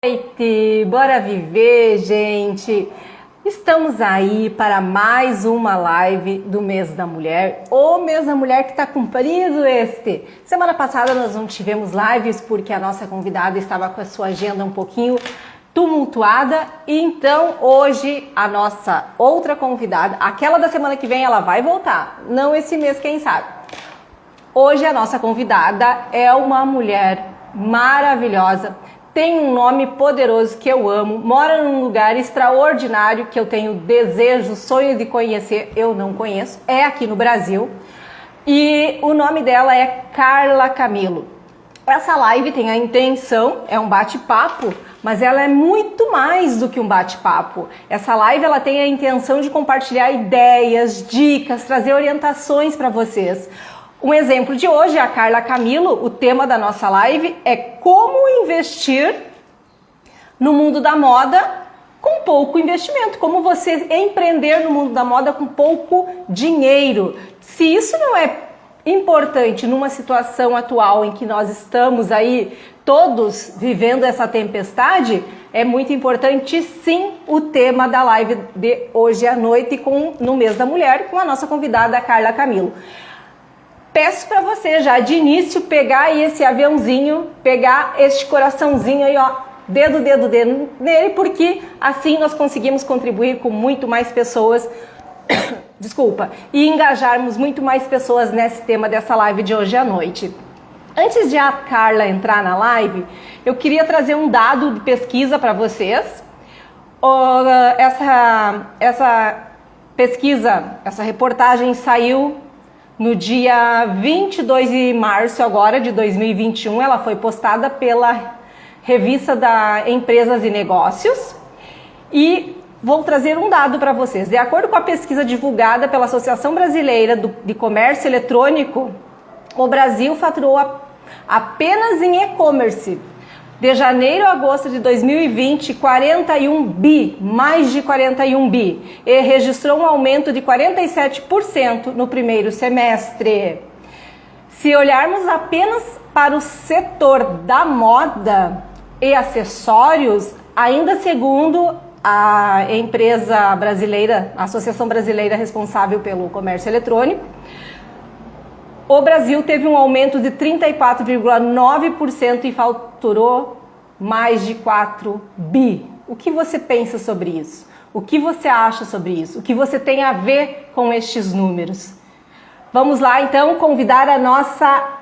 Noite, bora viver, gente! Estamos aí para mais uma live do Mês da Mulher, o Mês da Mulher que está cumprido este. Semana passada nós não tivemos lives porque a nossa convidada estava com a sua agenda um pouquinho tumultuada, e então hoje a nossa outra convidada, aquela da semana que vem, ela vai voltar, não esse mês, quem sabe. Hoje a nossa convidada é uma mulher maravilhosa, tem um nome poderoso que eu amo, mora num lugar extraordinário que eu tenho desejo, sonho de conhecer, eu não conheço, é aqui no Brasil, e o nome dela é Carla Camilo. Essa live tem a intenção, é um bate-papo, mas ela é muito mais do que um bate-papo. Essa live ela tem a intenção de compartilhar ideias, dicas, trazer orientações para vocês. Um exemplo de hoje é a Carla Camilo. O tema da nossa live é como investir no mundo da moda com pouco investimento. Como você empreender no mundo da moda com pouco dinheiro. Se isso não é importante numa situação atual em que nós estamos aí todos vivendo essa tempestade, é muito importante sim o tema da live de hoje à noite no Mês da Mulher com a nossa convidada Carla Camilo. Peço para você já de início pegar aí esse aviãozinho, pegar este coraçãozinho aí, ó, dedo nele, porque assim nós conseguimos contribuir com muito mais pessoas, desculpa, e engajarmos muito mais pessoas nesse tema dessa live de hoje à noite. Antes de a Carla entrar na live, eu queria trazer um dado de pesquisa para vocês. Essa pesquisa, essa reportagem saiu no dia 22 de março agora de 2021, ela foi postada pela revista da Empresas e Negócios e vou trazer um dado para vocês. De acordo com a pesquisa divulgada pela Associação Brasileira de Comércio Eletrônico, o Brasil faturou apenas em e-commerce de janeiro a agosto de 2020, 41 bi, mais de 41 bi, e registrou um aumento de 47% no primeiro semestre. Se olharmos apenas para o setor da moda e acessórios, ainda segundo a empresa brasileira, a Associação Brasileira responsável pelo comércio eletrônico, o Brasil teve um aumento de 34,9% e faturou mais de 4 bi. O que você pensa sobre isso? O que você acha sobre isso? O que você tem a ver com estes números? Vamos lá, então, convidar a nossa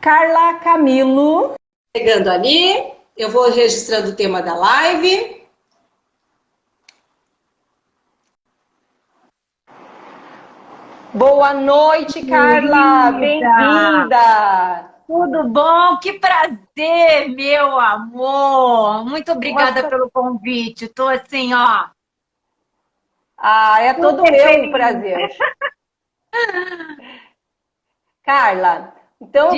Carla Camilo. Chegando ali, eu vou registrando o tema da live. Boa noite, Carla! Bem-vinda! Tudo bom? Que prazer, meu amor! Muito obrigada pelo convite. Estou assim, ó. É todo meu o prazer. Carla, então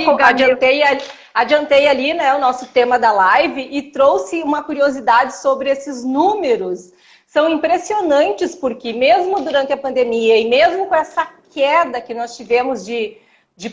adiantei ali, né, o nosso tema da live e trouxe uma curiosidade sobre esses números. São impressionantes porque mesmo durante a pandemia e mesmo com essa queda que nós tivemos de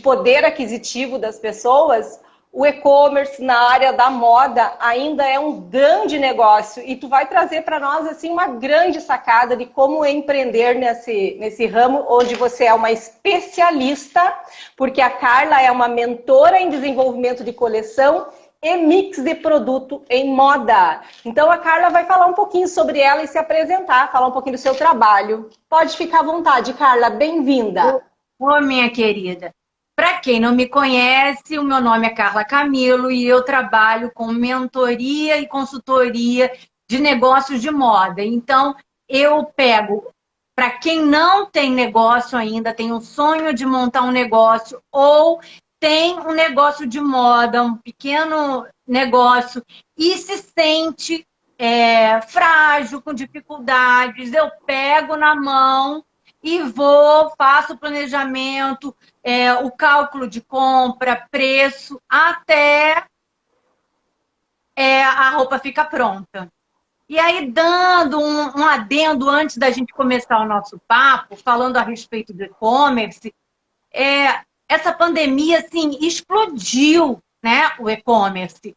poder aquisitivo das pessoas, o e-commerce na área da moda ainda é um grande negócio. E tu vai trazer para nós assim uma grande sacada de como empreender nesse ramo, onde você é uma especialista, porque a Carla é uma mentora em desenvolvimento de coleção e mix de produto em moda. Então a Carla vai falar um pouquinho sobre ela e se apresentar, falar um pouquinho do seu trabalho. Pode ficar à vontade, Carla, bem-vinda. Ô, minha querida, para quem não me conhece, o meu nome é Carla Camilo e eu trabalho com mentoria e consultoria de negócios de moda. Então, eu pego, para quem não tem negócio ainda, tem um sonho de montar um negócio ou tem um negócio de moda, um pequeno negócio e se sente frágil, com dificuldades, eu pego na mão e faço o planejamento, o cálculo de compra, preço, até a roupa fica pronta. E aí, dando um adendo antes da gente começar o nosso papo, falando a respeito do e-commerce, essa pandemia, assim, explodiu, né, o e-commerce.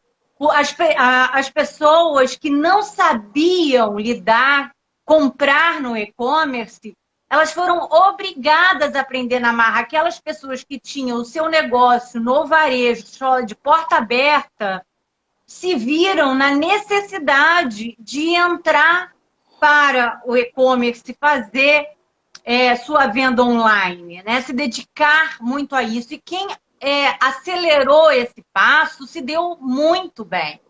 As pessoas que não sabiam lidar, comprar no e-commerce, elas foram obrigadas a aprender na marra. Aquelas pessoas que tinham o seu negócio no varejo, só de porta aberta, se viram na necessidade de entrar para o e-commerce, fazer sua venda online, né? Se dedicar muito a isso. E quem acelerou esse passo se deu muito bem.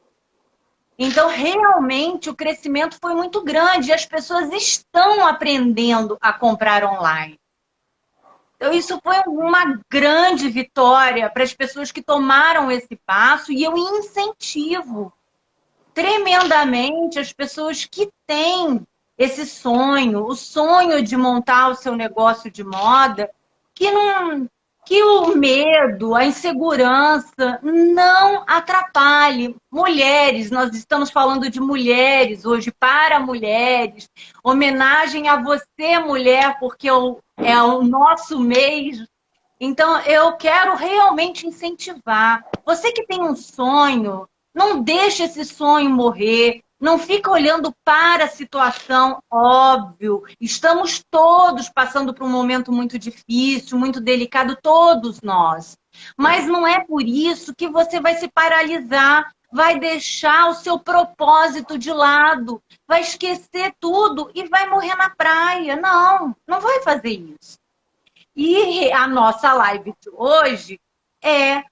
Então, realmente, o crescimento foi muito grande e as pessoas estão aprendendo a comprar online. Então, isso foi uma grande vitória para as pessoas que tomaram esse passo e eu incentivo tremendamente as pessoas que têm esse sonho, o sonho de montar o seu negócio de moda, que o medo, a insegurança não atrapalhe. Mulheres, nós estamos falando de mulheres hoje, para mulheres. Homenagem a você, mulher, porque é o nosso mês. Então, eu quero realmente incentivar. Você que tem um sonho, não deixe esse sonho morrer. Não fica olhando para a situação, óbvio. Estamos todos passando por um momento muito difícil, muito delicado, todos nós. Mas não é por isso que você vai se paralisar, vai deixar o seu propósito de lado, vai esquecer tudo e vai morrer na praia. Não, não vai fazer isso. E a nossa live de hoje é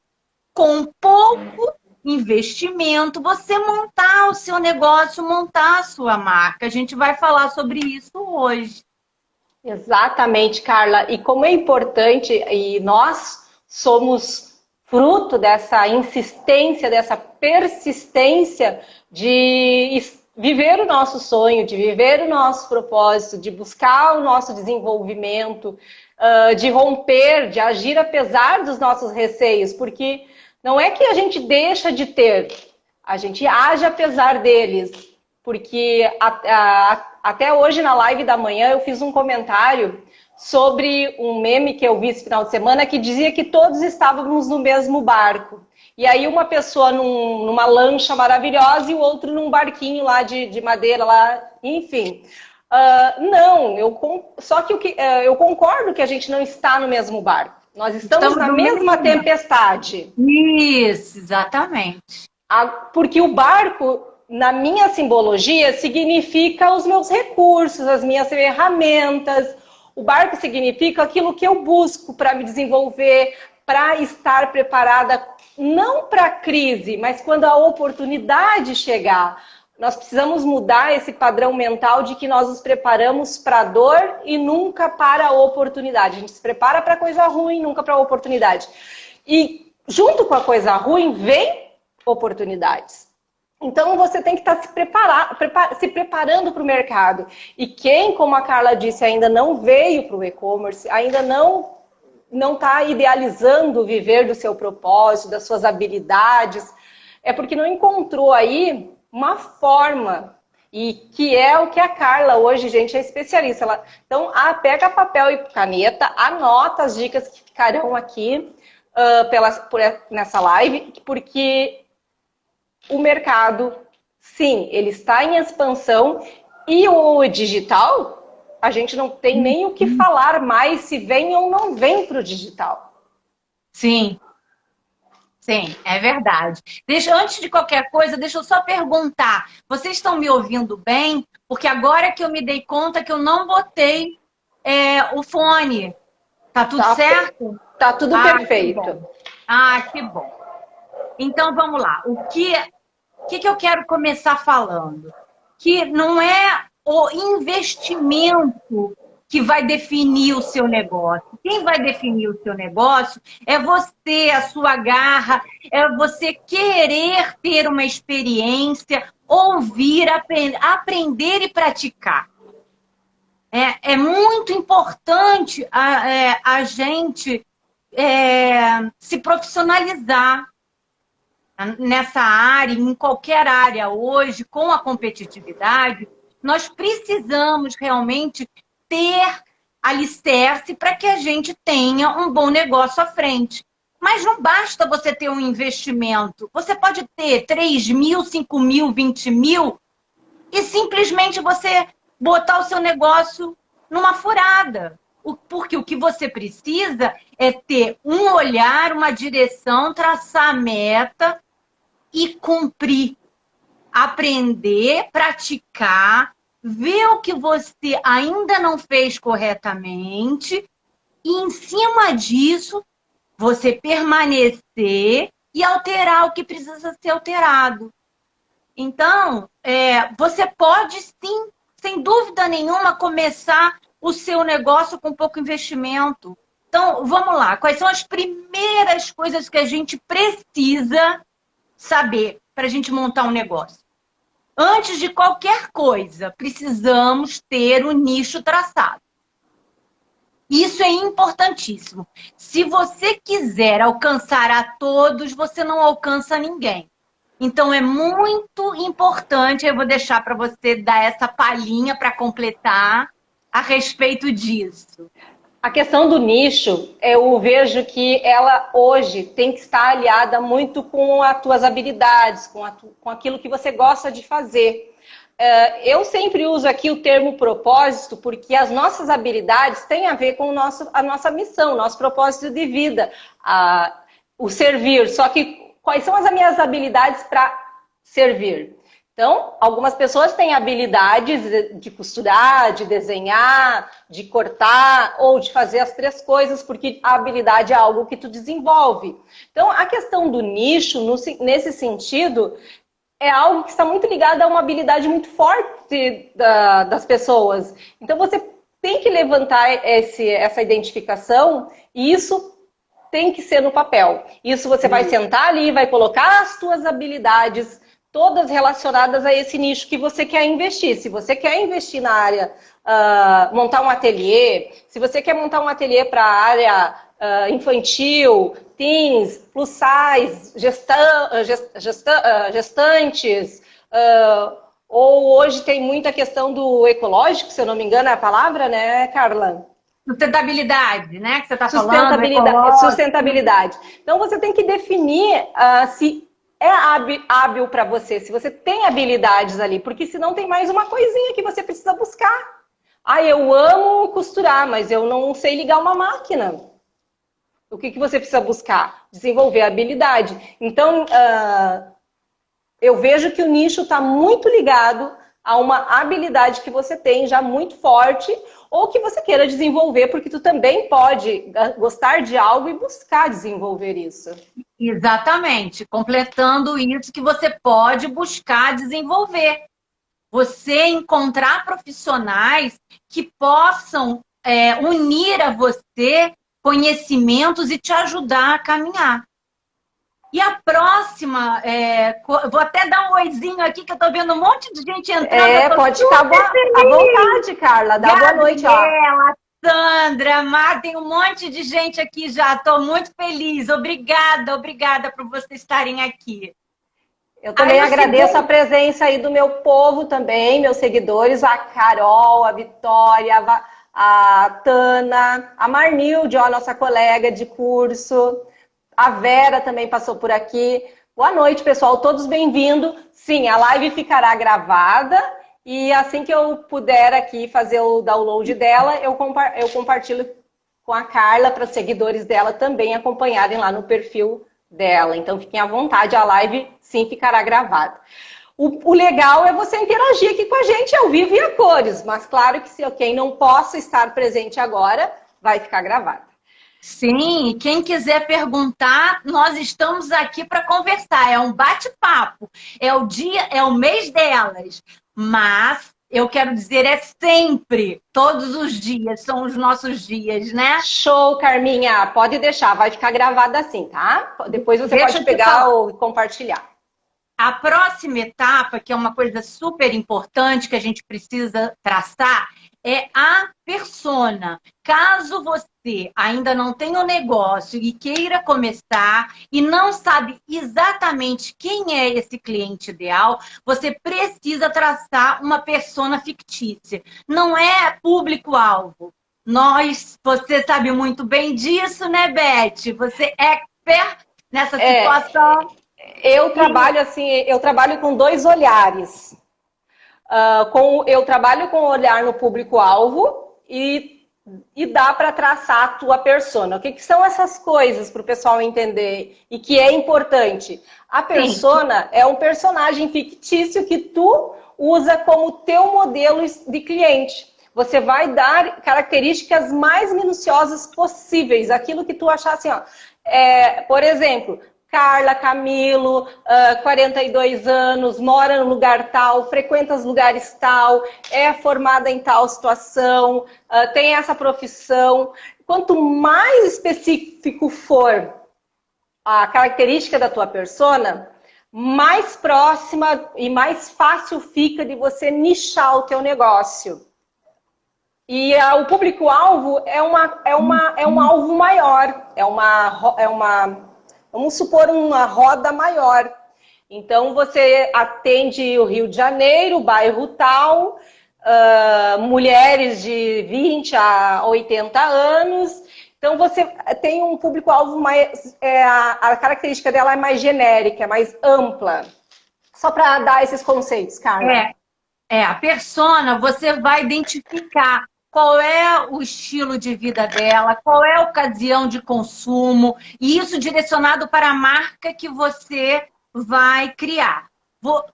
com pouco investimento, você montar o seu negócio, montar a sua marca. A gente vai falar sobre isso hoje. Exatamente, Carla. E como é importante, e nós somos fruto dessa insistência, dessa persistência de viver o nosso sonho, de viver o nosso propósito, de buscar o nosso desenvolvimento, de romper, de agir apesar dos nossos receios, porque não é que a gente deixa de ter, a gente age apesar deles, porque até hoje na live da manhã eu fiz um comentário sobre um meme que eu vi esse final de semana que dizia que todos estávamos no mesmo barco. E aí uma pessoa numa lancha maravilhosa e o outro num barquinho lá de madeira, lá, enfim. Só que eu concordo que a gente não está no mesmo barco. Nós estamos na mesma tempestade. Isso, exatamente. Porque o barco, na minha simbologia, significa os meus recursos, as minhas ferramentas. O barco significa aquilo que eu busco para me desenvolver, para estar preparada, não para a crise, mas quando a oportunidade chegar. Nós precisamos mudar esse padrão mental de que nós nos preparamos para a dor e nunca para a oportunidade. A gente se prepara para a coisa ruim, nunca para a oportunidade. E junto com a coisa ruim vem oportunidades. Então você tem que estar se preparando para o mercado. E quem, como a Carla disse, ainda não veio para o e-commerce, ainda não está idealizando viver do seu propósito, das suas habilidades, é porque não encontrou aí uma forma, e que é o que a Carla hoje, gente, é especialista. Então, pega papel e caneta, anota as dicas que ficarão aqui nessa live, porque o mercado, sim, ele está em expansão e o digital, a gente não tem nem o que falar mais se vem ou não vem para o digital. Sim. Sim, é verdade. Antes de qualquer coisa, deixa eu só perguntar. Vocês estão me ouvindo bem? Porque agora que eu me dei conta que eu não botei o fone. Tá tudo certo? Tá tudo perfeito. Que bom. Então, vamos lá. O que eu quero começar falando? Que não é o investimento que vai definir o seu negócio. Quem vai definir o seu negócio é você, a sua garra, é você querer ter uma experiência, ouvir, aprender e praticar. É muito importante a gente se profissionalizar nessa área, em qualquer área hoje, com a competitividade. Nós precisamos realmente ter alicerce para que a gente tenha um bom negócio à frente. Mas não basta você ter um investimento. Você pode ter 3 mil, 5 mil, 20 mil e simplesmente você botar o seu negócio numa furada. Porque o que você precisa é ter um olhar, uma direção, traçar a meta e cumprir. Aprender, praticar, ver o que você ainda não fez corretamente e, em cima disso, você permanecer e alterar o que precisa ser alterado. Então, você pode sim, sem dúvida nenhuma, começar o seu negócio com pouco investimento. Então, vamos lá. Quais são as primeiras coisas que a gente precisa saber para a gente montar um negócio? Antes de qualquer coisa, precisamos ter um nicho traçado. Isso é importantíssimo. Se você quiser alcançar a todos, você não alcança ninguém. Então, é muito importante, eu vou deixar para você dar essa palhinha para completar a respeito disso. A questão do nicho, eu vejo que ela hoje tem que estar aliada muito com as tuas habilidades, com aquilo que você gosta de fazer. Eu sempre uso aqui o termo propósito, porque as nossas habilidades têm a ver com a nossa missão, o nosso propósito de vida, o servir. Só que quais são as minhas habilidades para servir? Então, algumas pessoas têm habilidades de costurar, de desenhar, de cortar ou de fazer as três coisas, porque a habilidade é algo que tu desenvolve. Então, a questão do nicho, nesse sentido, é algo que está muito ligado a uma habilidade muito forte das pessoas. Então, você tem que levantar essa identificação e isso tem que ser no papel. Isso você vai sentar ali, vai colocar as suas habilidades todas relacionadas a esse nicho que você quer investir. Se você quer investir na área, montar um ateliê, se você quer montar um ateliê para a área infantil, teens, plus size, gestantes, ou hoje tem muita questão do ecológico, se eu não me engano é a palavra, né, Carla? Sustentabilidade, né, que você está falando. Sustentabilidade. Então, você tem que definir se é hábil para você, se você tem habilidades ali, porque senão tem mais uma coisinha que você precisa buscar. Eu amo costurar, mas eu não sei ligar uma máquina. O que você precisa buscar? Desenvolver habilidade. Então, eu vejo que o nicho está muito ligado a uma habilidade que você tem já muito forte ou que você queira desenvolver, porque tu também pode gostar de algo e buscar desenvolver isso. Exatamente. Completando isso que você pode buscar desenvolver. Você encontrar profissionais que possam unir a você conhecimentos e te ajudar a caminhar. E a próxima, vou até dar um oizinho aqui, que eu tô vendo um monte de gente entrando. Pode ficar à vontade, Carla. Dá boa noite, ó. Sandra, Mar, tem um monte de gente aqui já. Tô muito feliz. Obrigada por vocês estarem aqui. Eu também agradeço a presença aí do meu povo também, meus seguidores, a Carol, a Vitória, a Tana, a Marnilde, a nossa colega de curso. A Vera também passou por aqui. Boa noite, pessoal. Todos bem-vindos. Sim, a live ficará gravada e assim que eu puder aqui fazer o download dela, eu compartilho com a Carla para os seguidores dela também acompanharem lá no perfil dela. Então, fiquem à vontade. A live, sim, ficará gravada. O legal é você interagir aqui com a gente ao vivo e a cores. Mas, claro que se quem não possa estar presente agora, vai ficar gravada. Sim, quem quiser perguntar, nós estamos aqui para conversar. É um bate-papo. É o dia, é o mês delas. Mas eu quero dizer, é sempre, todos os dias, são os nossos dias, né? Show, Carminha. Pode deixar, vai ficar gravada assim, tá? Depois você pode pegar ou compartilhar. A próxima etapa, que é uma coisa super importante que a gente precisa traçar, é a persona. Caso você ainda não tenha um negócio e queira começar e não sabe exatamente quem é esse cliente ideal, você precisa traçar uma persona fictícia. Não é público-alvo. Você sabe muito bem disso, né, Beth? Você é super nessa situação. Eu trabalho assim, eu trabalho com dois olhares. Eu trabalho com o olhar no público-alvo e dá para traçar a tua persona. O que são essas coisas para o pessoal entender e que é importante? A persona é um personagem fictício que tu usa como teu modelo de cliente. Você vai dar características mais minuciosas possíveis, aquilo que tu achar assim, ó. Por exemplo, Carla Camilo, 42 anos, mora no lugar tal, frequenta os lugares tal, é formada em tal situação, tem essa profissão. Quanto mais específico for a característica da tua persona, mais próxima e mais fácil fica de você nichar o teu negócio. E o público-alvo é um alvo maior, vamos supor, uma roda maior. Então, você atende o Rio de Janeiro, bairro tal, mulheres de 20 a 80 anos. Então, você tem um público-alvo mais... a característica dela é mais genérica, é mais ampla. Só para dar esses conceitos, Carla. A persona, você vai identificar qual é o estilo de vida dela, qual é a ocasião de consumo, e isso direcionado para a marca que você vai criar.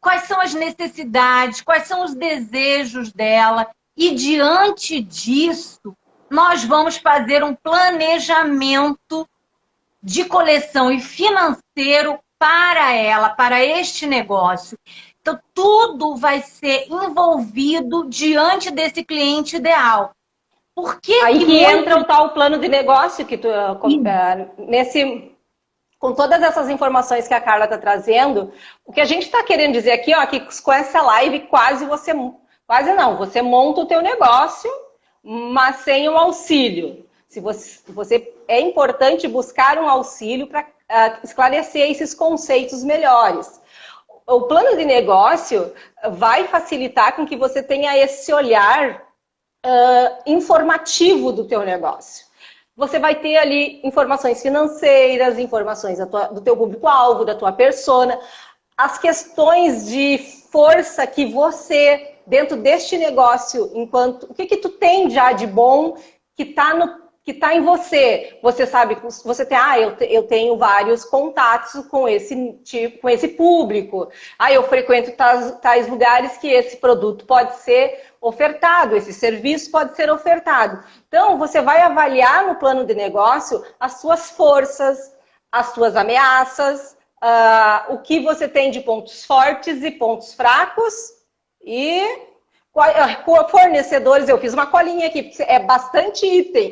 Quais são as necessidades, quais são os desejos dela, e diante disso, nós vamos fazer um planejamento de coleção e financeiro para ela, para este negócio. Então, tudo vai ser envolvido diante desse cliente ideal. Por que Aí que entra o tal plano de negócio que tu, com todas essas informações que a Carla está trazendo, o que a gente está querendo dizer aqui, ó, que com essa live você monta o teu negócio, mas sem um auxílio. É importante buscar um auxílio para esclarecer esses conceitos melhores. O plano de negócio vai facilitar com que você tenha esse olhar informativo do teu negócio. Você vai ter ali informações financeiras, informações do teu público-alvo, da tua persona, as questões de força que você, dentro deste negócio, o que tu tem já de bom que está em você. Você sabe, você tem, eu tenho vários contatos com esse público. Eu frequento tais lugares que esse produto pode ser ofertado, esse serviço pode ser ofertado. Então, você vai avaliar no plano de negócio as suas forças, as suas ameaças, o que você tem de pontos fortes e pontos fracos e... fornecedores, eu fiz uma colinha aqui, porque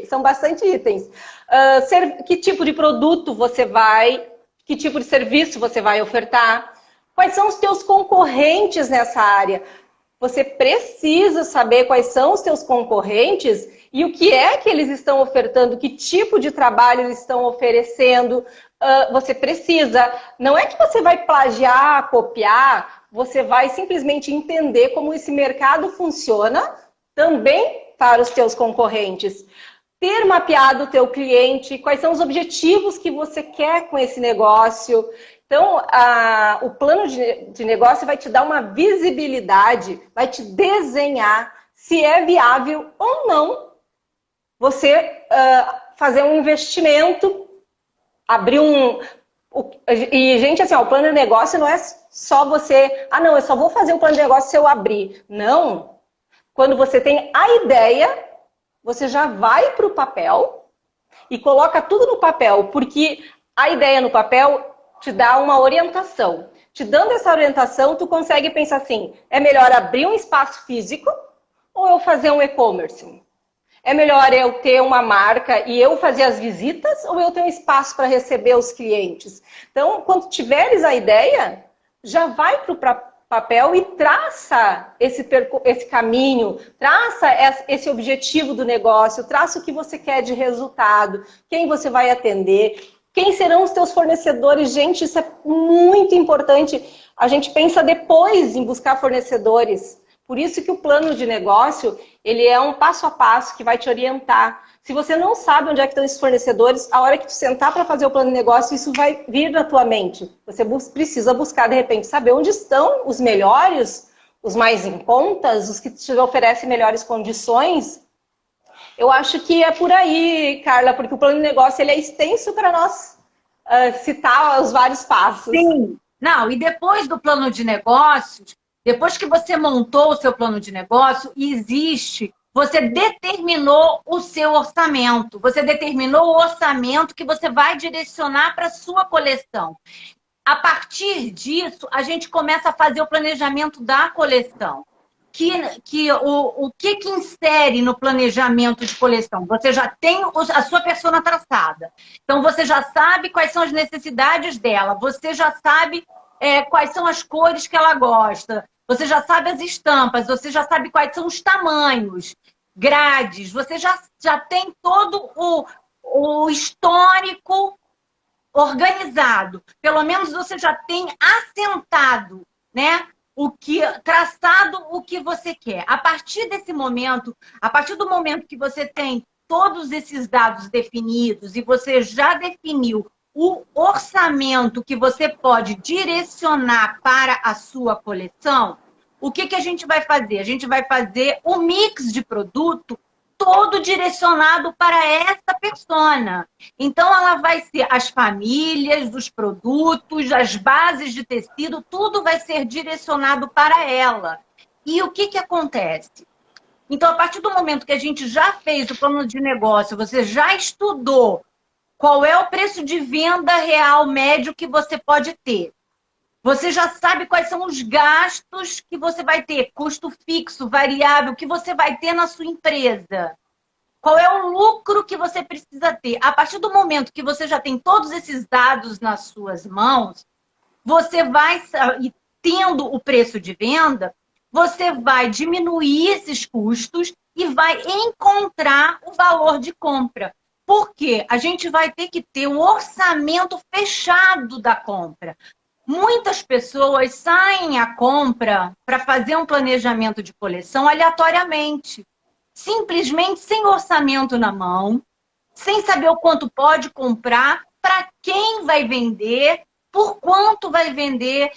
são bastante itens. Que tipo de produto que tipo de serviço você vai ofertar? Quais são os teus concorrentes nessa área? Você precisa saber quais são os teus concorrentes e o que é que eles estão ofertando, que tipo de trabalho eles estão oferecendo. Você precisa, não é que você vai plagiar, copiar, você vai simplesmente entender como esse mercado funciona também para os teus concorrentes. Ter mapeado o teu cliente, quais são os objetivos que você quer com esse negócio. Então, o plano de negócio vai te dar uma visibilidade, vai te desenhar se é viável ou não você fazer um investimento, abrir E, gente, assim, o plano de negócio não é só você... não, eu só vou fazer um plano de negócio se eu abrir. Não. Quando você tem a ideia, você já vai para o papel e coloca tudo no papel, porque a ideia no papel te dá uma orientação. Te dando essa orientação, tu consegue pensar assim, é melhor abrir um espaço físico ou eu fazer um e-commerce? É melhor eu ter uma marca e eu fazer as visitas ou eu ter um espaço para receber os clientes? Então, quando tiveres a ideia, já vai para o papel e traça esse caminho, traça esse objetivo do negócio, traça o que você quer de resultado, quem você vai atender, quem serão os teus fornecedores. Gente, isso é muito importante. A gente pensa depois em buscar fornecedores, Por isso que o plano de negócio, ele é um passo a passo que vai te orientar. Se você não sabe onde é que estão esses fornecedores, a hora que tu sentar para fazer o plano de negócio, isso vai vir na tua mente. Você precisa buscar, de repente, saber onde estão os melhores, os mais em contas, os que te oferecem melhores condições. Eu acho que é por aí, Carla, porque o plano de negócio ele é extenso para nós citar os vários passos. Sim. Não, e depois do plano de negócios, depois que você montou o seu plano de negócio, você determinou o seu orçamento. Você determinou o orçamento que você vai direcionar para a sua coleção. A partir disso, a gente começa a fazer o planejamento da coleção. O que insere no planejamento de coleção? Você já tem a sua persona traçada. Então, você já sabe quais são as necessidades dela. Você já sabe quais são as cores que ela gosta. Você já sabe as estampas. Você já sabe quais são os tamanhos, grades. Você já tem todo o histórico organizado. Pelo menos você já tem assentado, né? Traçado o que você quer. A partir desse momento, a partir do momento que você tem todos esses dados definidos e você já definiu o orçamento que você pode direcionar para a sua coleção, o que a gente vai fazer? A gente vai fazer o mix de produto todo direcionado para essa persona. Então, ela vai ser as famílias, os produtos, as bases de tecido, tudo vai ser direcionado para ela. E o que acontece? Então, a partir do momento que a gente já fez o plano de negócio, você já estudou qual é o preço de venda real médio que você pode ter. Você já sabe quais são os gastos que você vai ter, custo fixo, variável, que você vai ter na sua empresa. Qual é o lucro que você precisa ter? A partir do momento que você já tem todos esses dados nas suas mãos, você vai, tendo o preço de venda, você vai diminuir esses custos e vai encontrar o valor de compra. Por quê? A gente vai ter que ter o orçamento fechado da compra. Muitas pessoas saem à compra para fazer um planejamento de coleção aleatoriamente. Simplesmente sem orçamento na mão, sem saber o quanto pode comprar, para quem vai vender, por quanto vai vender.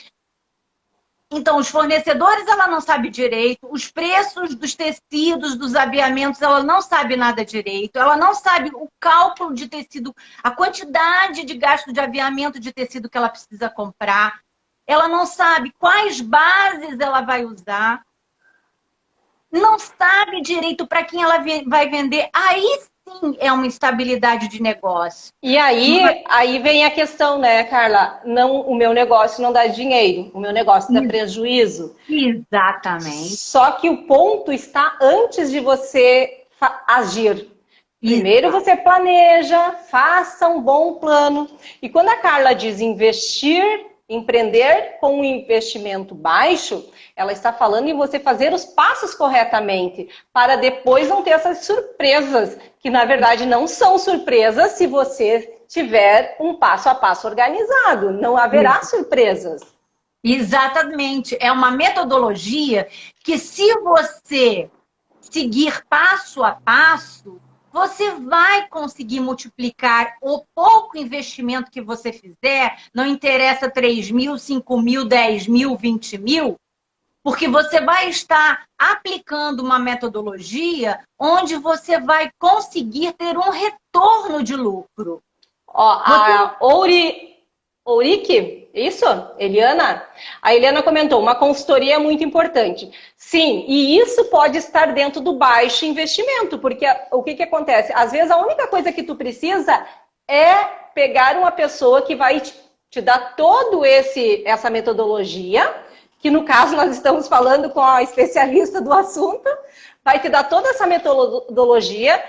Então, os fornecedores ela não sabe direito, os preços dos tecidos, dos aviamentos, ela não sabe nada direito, ela não sabe o cálculo de tecido, a quantidade de gasto de aviamento de tecido que ela precisa comprar, ela não sabe quais bases ela vai usar, não sabe direito para quem ela vai vender. Aí sim é uma instabilidade de negócio. E aí vem a questão, né, Carla? Não, o meu negócio não dá dinheiro, o meu negócio dá prejuízo. Exatamente. Só que o ponto está antes de você agir. Primeiro você planeja, faça um bom plano. E quando a Carla diz investir, empreender com um investimento baixo, ela está falando em você fazer os passos corretamente, para depois não ter essas surpresas, que na verdade não são surpresas se você tiver um passo a passo organizado. Não haverá surpresas. Exatamente. É uma metodologia que, se você seguir passo a passo, você vai conseguir multiplicar o pouco investimento que você fizer, não interessa 3 mil, 5 mil, 10 mil, 20 mil, porque você vai estar aplicando uma metodologia onde você vai conseguir ter um retorno de lucro. Ó, a Ourique, isso? Eliana? A Eliana comentou, uma consultoria é muito importante. Sim, e isso pode estar dentro do baixo investimento, porque o que acontece? Às vezes a única coisa que tu precisa é pegar uma pessoa que vai te dar todo essa metodologia, que no caso nós estamos falando com a especialista do assunto, vai te dar toda essa metodologia,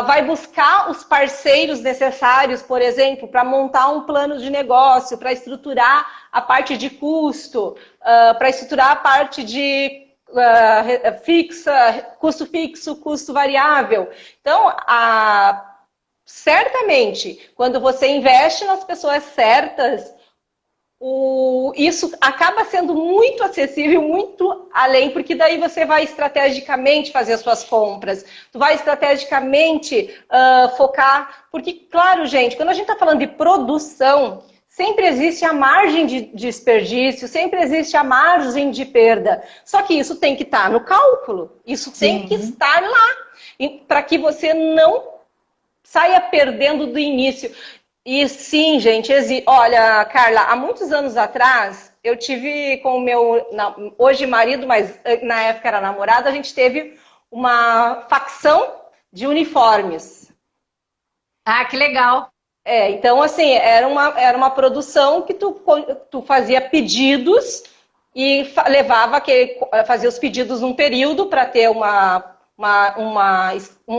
vai buscar os parceiros necessários, por exemplo, para montar um plano de negócio, para estruturar a parte de custo, para estruturar a parte de custo fixo, custo variável. Então, certamente, quando você investe nas pessoas certas, isso acaba sendo muito acessível, muito além, porque daí você vai estrategicamente fazer as suas compras, tu vai estrategicamente focar, porque, claro, gente, quando a gente está falando de produção, sempre existe a margem de desperdício, sempre existe a margem de perda, só que isso tem que estar no cálculo, isso tem que estar lá, para que você não saia perdendo do início. E sim, gente, olha, Carla, há muitos anos atrás, eu tive com o meu, hoje marido, mas na época era namorado, a gente teve uma facção de uniformes. Ah, que legal. Então, assim, era uma produção que tu fazia pedidos e fazia os pedidos num período para ter um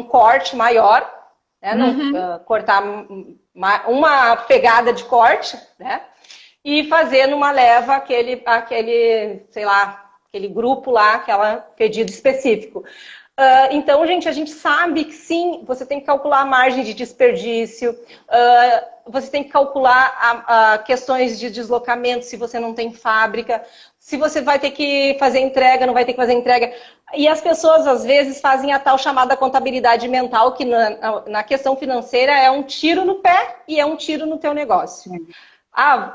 corte maior, né? Não cortar uma pegada de corte, né? E fazer numa leva aquele, sei lá, aquele grupo lá, aquele pedido específico. Então, gente, a gente sabe que sim, você tem que calcular a margem de desperdício, você tem que calcular questões de deslocamento se você não tem fábrica, se você vai ter que fazer entrega, não vai ter que fazer entrega. E as pessoas, às vezes, fazem a tal chamada contabilidade mental, que na questão financeira é um tiro no pé e é um tiro no teu negócio.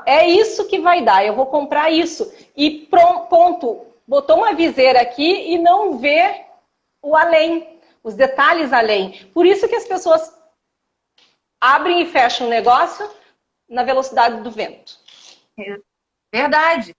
É isso que vai dar, eu vou comprar isso. E ponto, botou uma viseira aqui e não vê o além, os detalhes além. Por isso que as pessoas abrem e fecham o negócio na velocidade do vento. Verdade.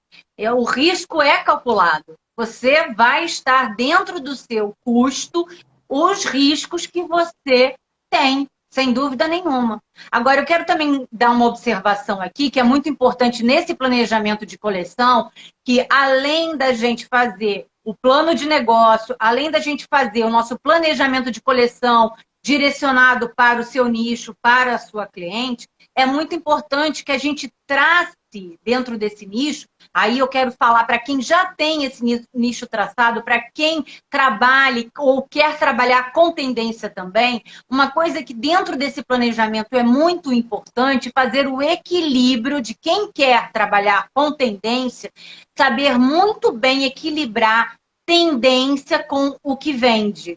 O risco é calculado. Você vai estar dentro do seu custo os riscos que você tem, sem dúvida nenhuma. Agora, eu quero também dar uma observação aqui, que é muito importante nesse planejamento de coleção, que além da gente fazer o plano de negócio, além da gente fazer o nosso planejamento de coleção direcionado para o seu nicho, para a sua cliente, é muito importante que a gente trace dentro desse nicho. Aí eu quero falar para quem já tem esse nicho traçado, para quem trabalha ou quer trabalhar com tendência também, uma coisa que dentro desse planejamento é muito importante, fazer o equilíbrio de quem quer trabalhar com tendência, saber muito bem equilibrar tendência com o que vende.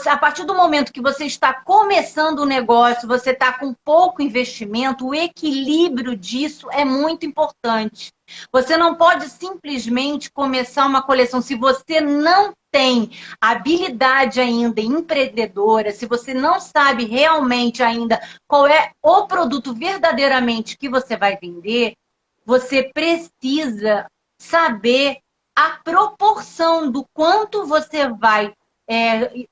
A partir do momento que você está começando o negócio, você está com pouco investimento, o equilíbrio disso é muito importante. Você não pode simplesmente começar uma coleção se você não tem habilidade ainda empreendedora, se você não sabe realmente ainda qual é o produto verdadeiramente que você vai vender, você precisa saber a proporção do quanto você vai.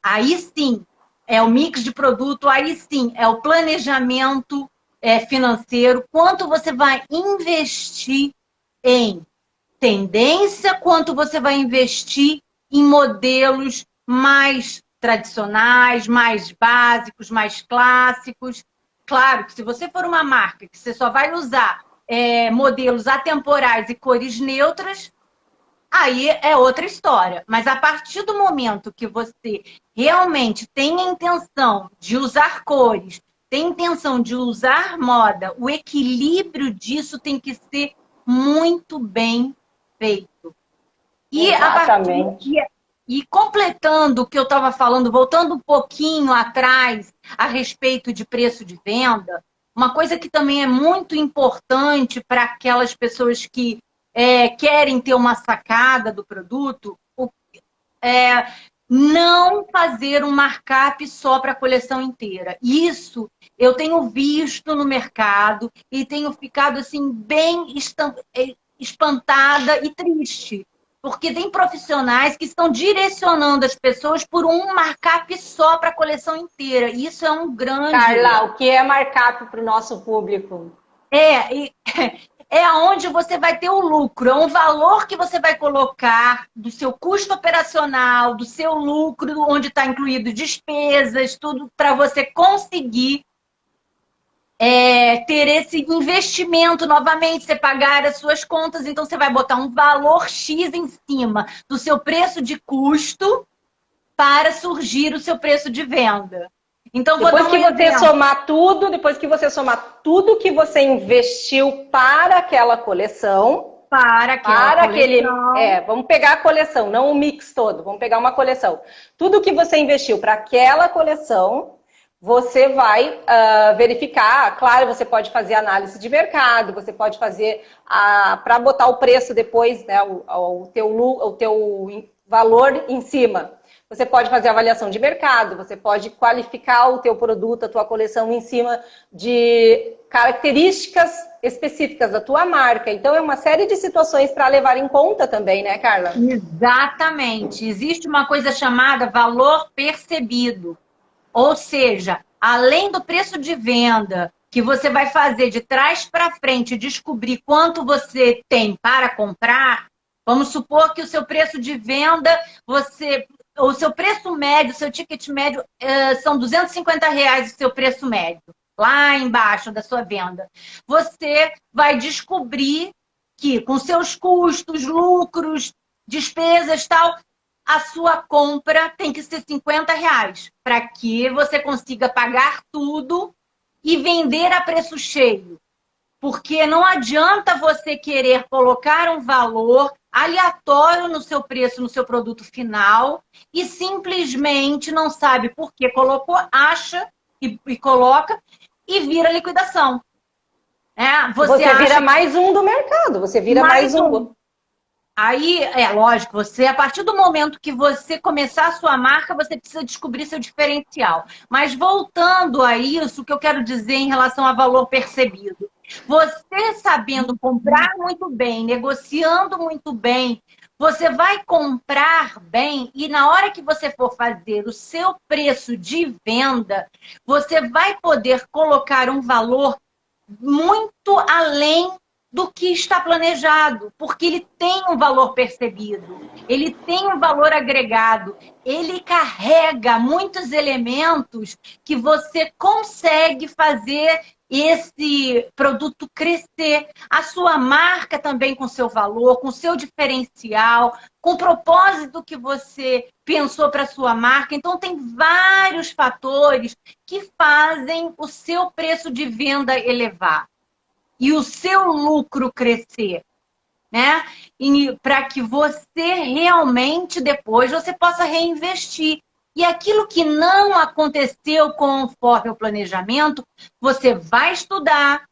Aí sim, é o mix de produto, aí sim, é o planejamento financeiro, quanto você vai investir em tendência, quanto você vai investir em modelos mais tradicionais, mais básicos, mais clássicos. Claro que se você for uma marca que você só vai usar modelos atemporais e cores neutras, aí é outra história. Mas a partir do momento que você realmente tem a intenção de usar cores, tem a intenção de usar moda, o equilíbrio disso tem que ser muito bem feito. Exatamente. E completando o que eu estava falando, voltando um pouquinho atrás a respeito de preço de venda, uma coisa que também é muito importante para aquelas pessoas que querem ter uma sacada do produto, não fazer um markup só para a coleção inteira. Isso eu tenho visto no mercado e tenho ficado assim bem espantada e triste. Porque tem profissionais que estão direcionando as pessoas por um markup só para a coleção inteira. Isso é um grande... Carla, o que é markup para o nosso público? É onde você vai ter o lucro, é um valor que você vai colocar do seu custo operacional, do seu lucro, onde está incluído despesas, tudo para você conseguir ter esse investimento novamente, você pagar as suas contas, então você vai botar um valor X em cima do seu preço de custo para surgir o seu preço de venda. Então, depois que você somar tudo, depois que você somar tudo que você investiu para aquela coleção, vamos pegar a coleção, não o mix todo, vamos pegar uma coleção. Tudo que você investiu para aquela coleção, você vai verificar. Claro, você pode fazer análise de mercado, você pode fazer para botar o preço depois, né, o teu valor em cima. Você pode fazer avaliação de mercado, você pode qualificar o teu produto, a tua coleção em cima de características específicas da tua marca. Então, é uma série de situações para levar em conta também, né, Carla? Exatamente. Existe uma coisa chamada valor percebido. Ou seja, além do preço de venda que você vai fazer de trás para frente, descobrir quanto você tem para comprar, vamos supor que o seu preço de venda, o seu preço médio, o seu ticket médio, são R$ 250 o seu preço médio, lá embaixo da sua venda. Você vai descobrir que com seus custos, lucros, despesas, tal, a sua compra tem que ser R$ 50 para que você consiga pagar tudo e vender a preço cheio. Porque não adianta você querer colocar um valor aleatório no seu preço, no seu produto final, e simplesmente não sabe por que colocou, acha e coloca e vira liquidação. Você vira mais um do mercado, você vira mais um. Aí, lógico, a partir do momento que você começar a sua marca, você precisa descobrir seu diferencial. Mas voltando a isso, o que eu quero dizer em relação a valor percebido. Você sabendo comprar muito bem, negociando muito bem, você vai comprar bem e na hora que você for fazer o seu preço de venda, você vai poder colocar um valor muito além do que está planejado, porque ele tem um valor percebido, ele tem um valor agregado, ele carrega muitos elementos que você consegue fazer esse produto crescer. A sua marca também com seu valor, com seu diferencial, com o propósito que você pensou para a sua marca. Então, tem vários fatores que fazem o seu preço de venda elevar e o seu lucro crescer, né? Para que você realmente depois você possa reinvestir. E aquilo que não aconteceu conforme o planejamento, você vai estudar,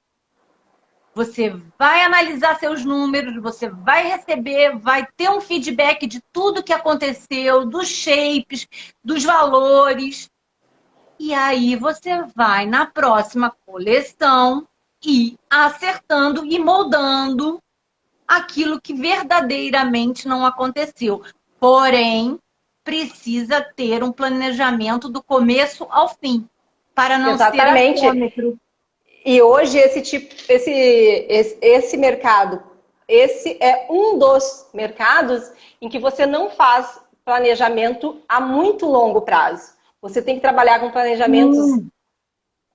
você vai analisar seus números, você vai receber, vai ter um feedback de tudo que aconteceu, dos shapes, dos valores. E aí você vai na próxima coleção e acertando e moldando aquilo que verdadeiramente não aconteceu. Porém, precisa ter um planejamento do começo ao fim, para não ser achômetro. E hoje esse mercado, esse é um dos mercados em que você não faz planejamento a muito longo prazo. Você tem que trabalhar com planejamentos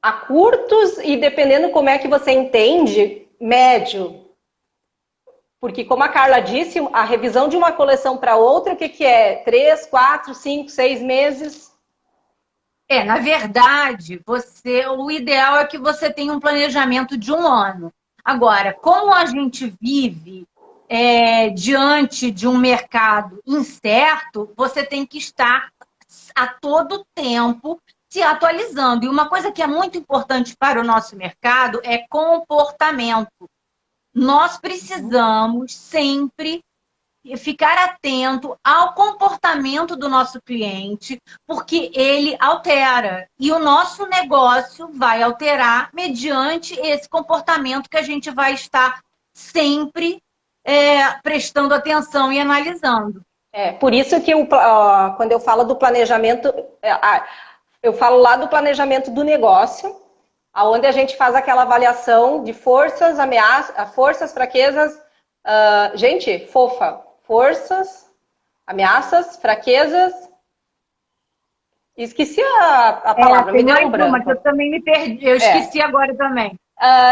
a curtos e, dependendo como é que você entende, médio. Porque, como a Carla disse, a revisão de uma coleção para outra, o que é? 3, 4, 5, 6 meses? Na verdade, o ideal é que você tenha um planejamento de 1 ano. Agora, como a gente vive diante de um mercado incerto, você tem que estar a todo tempo se atualizando. E uma coisa que é muito importante para o nosso mercado é comportamento. Nós precisamos sempre ficar atento ao comportamento do nosso cliente, porque ele altera. E o nosso negócio vai alterar mediante esse comportamento que a gente vai estar sempre prestando atenção e analisando. Por isso que quando eu falo do planejamento, eu falo lá do planejamento do negócio, onde a gente faz aquela avaliação de forças, ameaças, forças, fraquezas, gente, fofa, forças, ameaças, fraquezas. Esqueci a palavra, me deu um branco. Mas eu também me perdi, eu esqueci agora também.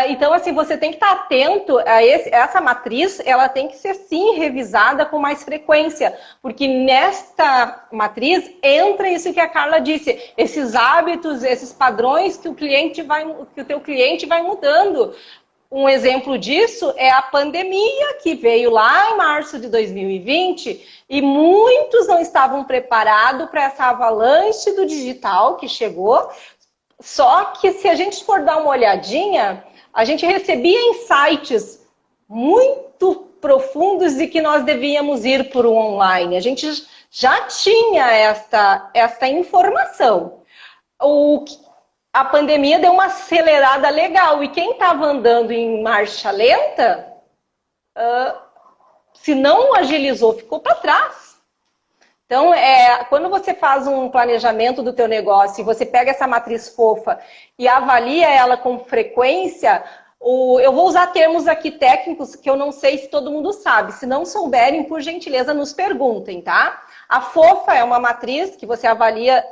Então, assim, você tem que estar atento a essa matriz, ela tem que ser, sim, revisada com mais frequência, porque nesta matriz entra isso que a Carla disse, esses hábitos, esses padrões que o teu cliente vai mudando. Um exemplo disso é a pandemia, que veio lá em março de 2020 e muitos não estavam preparados para essa avalanche do digital que chegou. Só que se a gente for dar uma olhadinha, a gente recebia insights muito profundos de que nós devíamos ir para o online. A gente já tinha esta informação. A pandemia deu uma acelerada legal. E quem estava andando em marcha lenta, se não agilizou, ficou para trás. Então, quando você faz um planejamento do teu negócio e você pega essa matriz fofa e avalia ela com frequência, eu vou usar termos aqui técnicos que eu não sei se todo mundo sabe. Se não souberem, por gentileza, nos perguntem, tá? A fofa é uma matriz que você avalia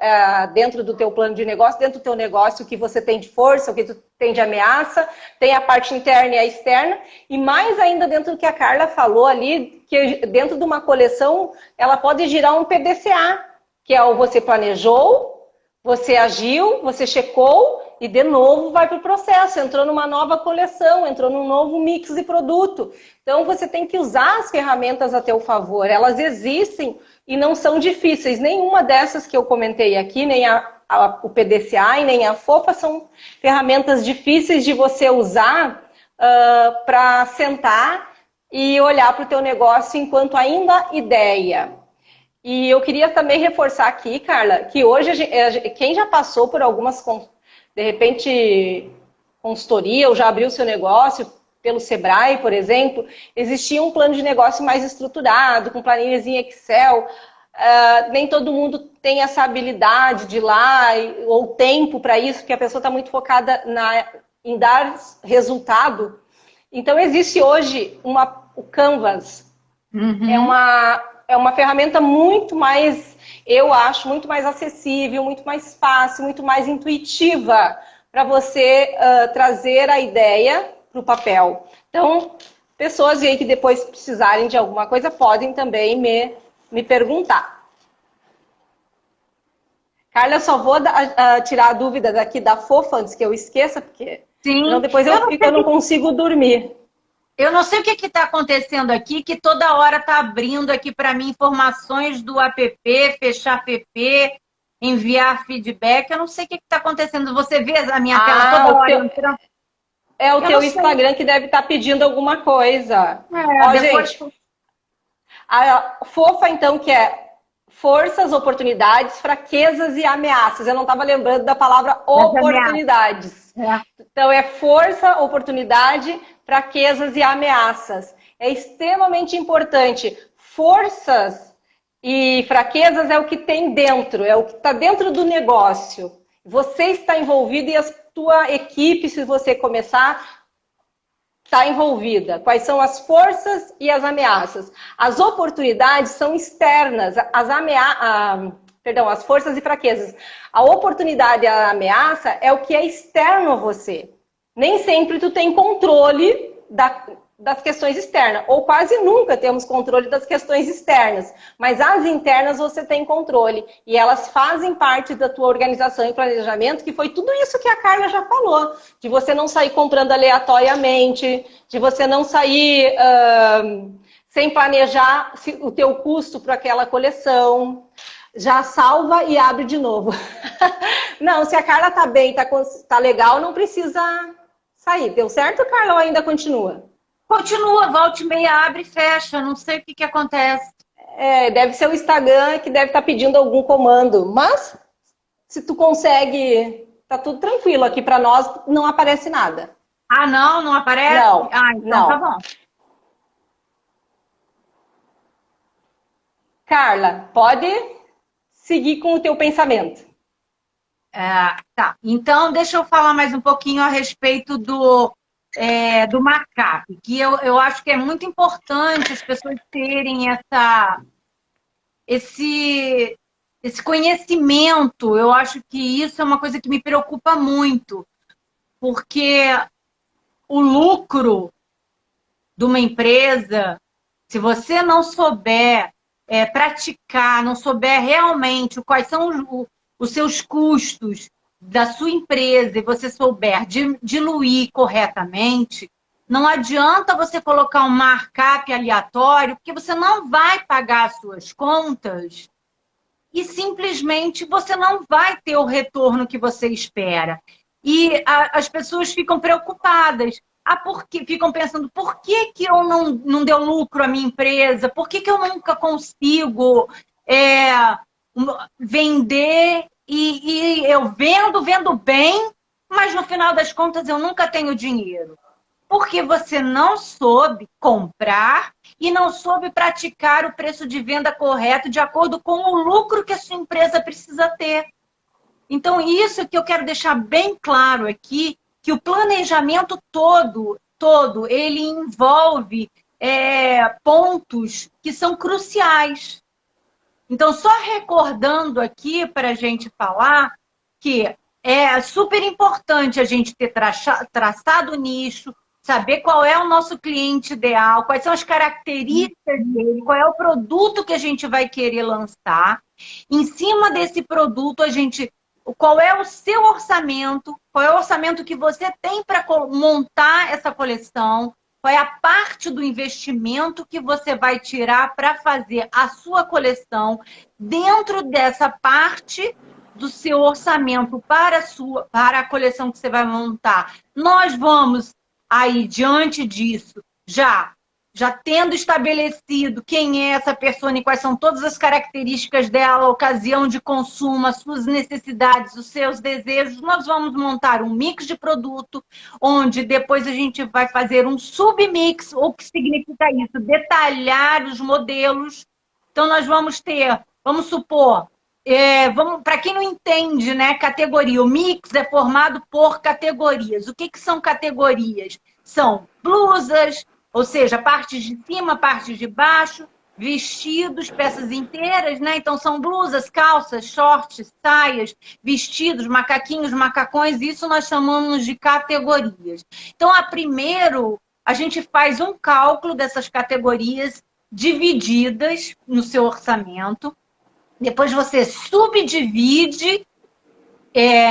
dentro do teu plano de negócio, dentro do teu negócio, o que você tem de força, o que tu tem de ameaça, tem a parte interna e a externa, e mais ainda dentro do que a Carla falou ali, que dentro de uma coleção, ela pode girar um PDCA, que é o você planejou, você agiu, você checou, e de novo vai para o processo, entrou numa nova coleção, entrou num novo mix de produto. Então você tem que usar as ferramentas a teu favor, elas existem e não são difíceis. Nenhuma dessas que eu comentei aqui, nem o PDCA e nem a FOFA são ferramentas difíceis de você usar para sentar e olhar para o teu negócio enquanto ainda ideia. E eu queria também reforçar aqui, Carla, que hoje quem já passou por algumas, de repente, consultoria ou já abriu seu negócio pelo Sebrae, por exemplo, existia um plano de negócio mais estruturado, com planilhas em Excel. Nem todo mundo tem essa habilidade de ir lá ou tempo para isso, porque a pessoa está muito focada em dar resultado. Então, existe hoje o Canvas. Uhum. É uma ferramenta muito mais, eu acho, muito mais acessível, muito mais fácil, muito mais intuitiva para você trazer a ideia para o papel. Então, pessoas aí que depois precisarem de alguma coisa podem também me perguntar. Carla, eu só vou tirar a dúvida daqui da Fofa antes que eu esqueça, porque senão depois eu não consigo dormir. Eu não sei o que está acontecendo aqui, que toda hora está abrindo aqui para mim informações do app, fechar app, enviar feedback. Eu não sei o que está acontecendo. Você vê a minha tela toda hora entrando? É o teu Instagram que deve estar pedindo alguma coisa. Gente, a Fofa, então, que é forças, oportunidades, fraquezas e ameaças. Eu não estava lembrando da palavra oportunidades. Então, é força, oportunidade, fraquezas e ameaças. É extremamente importante. Forças e fraquezas é o que tem dentro, é o que está dentro do negócio. Você está envolvido e a tua equipe, se você começar, está envolvida. Quais são as forças e as ameaças? As oportunidades são externas, as forças e fraquezas. A oportunidade e a ameaça é o que é externo a você. Nem sempre tu tem controle das questões externas, ou quase nunca temos controle das questões externas, mas as internas você tem controle, e elas fazem parte da tua organização e planejamento, que foi tudo isso que a Carla já falou, de você não sair comprando aleatoriamente, de você não sair sem planejar o teu custo para aquela coleção. Já salva e abre de novo. Não, se a Carla tá bem, tá legal, não precisa sair. Deu certo, Carla, ou ainda continua? Continua, volta e meia, abre e fecha, não sei o que acontece. Deve ser o Instagram que deve estar pedindo algum comando, mas se tu consegue, tá tudo tranquilo. Aqui para nós não aparece nada. Ah, não aparece? Não, então não. Tá bom. Carla, pode seguir com o teu pensamento. Tá, então deixa eu falar mais um pouquinho a respeito do MACAP, que eu acho que é muito importante as pessoas terem esse conhecimento. Eu acho que isso é uma coisa que me preocupa muito, porque o lucro de uma empresa, se você não souber praticar, não souber realmente quais são os seus custos da sua empresa e você souber diluir corretamente, não adianta você colocar um markup aleatório, porque você não vai pagar as suas contas e simplesmente você não vai ter o retorno que você espera. E as pessoas ficam preocupadas. Porque ficam pensando, por que, que eu não deu lucro à minha empresa? Por que, que eu nunca consigo vender e eu vendo bem, mas no final das contas eu nunca tenho dinheiro? Porque você não soube comprar e não soube praticar o preço de venda correto de acordo com o lucro que a sua empresa precisa ter. Então, isso que eu quero deixar bem claro aqui, que o planejamento todo, ele envolve pontos que são cruciais. Então, só recordando aqui para a gente falar que é super importante a gente ter traçado o nicho, saber qual é o nosso cliente ideal, quais são as características dele, qual é o produto que a gente vai querer lançar. Em cima desse produto, qual é o seu orçamento, qual é o orçamento que você tem para montar essa coleção, qual é a parte do investimento que você vai tirar para fazer a sua coleção dentro dessa parte do seu orçamento para a coleção que você vai montar. Nós vamos aí, diante disso, já tendo estabelecido quem é essa pessoa e quais são todas as características dela, a ocasião de consumo, as suas necessidades, os seus desejos, nós vamos montar um mix de produto, onde depois a gente vai fazer um submix. O que significa isso? Detalhar os modelos. Então, nós vamos supor, para quem não entende, né, categoria, o mix é formado por categorias. O que são categorias? São blusas, ou seja, partes de cima, partes de baixo, vestidos, peças inteiras, né? Então são blusas, calças, shorts, saias, vestidos, macaquinhos, macacões, isso nós chamamos de categorias. Então, primeiro, a gente faz um cálculo dessas categorias divididas no seu orçamento. Depois você subdivide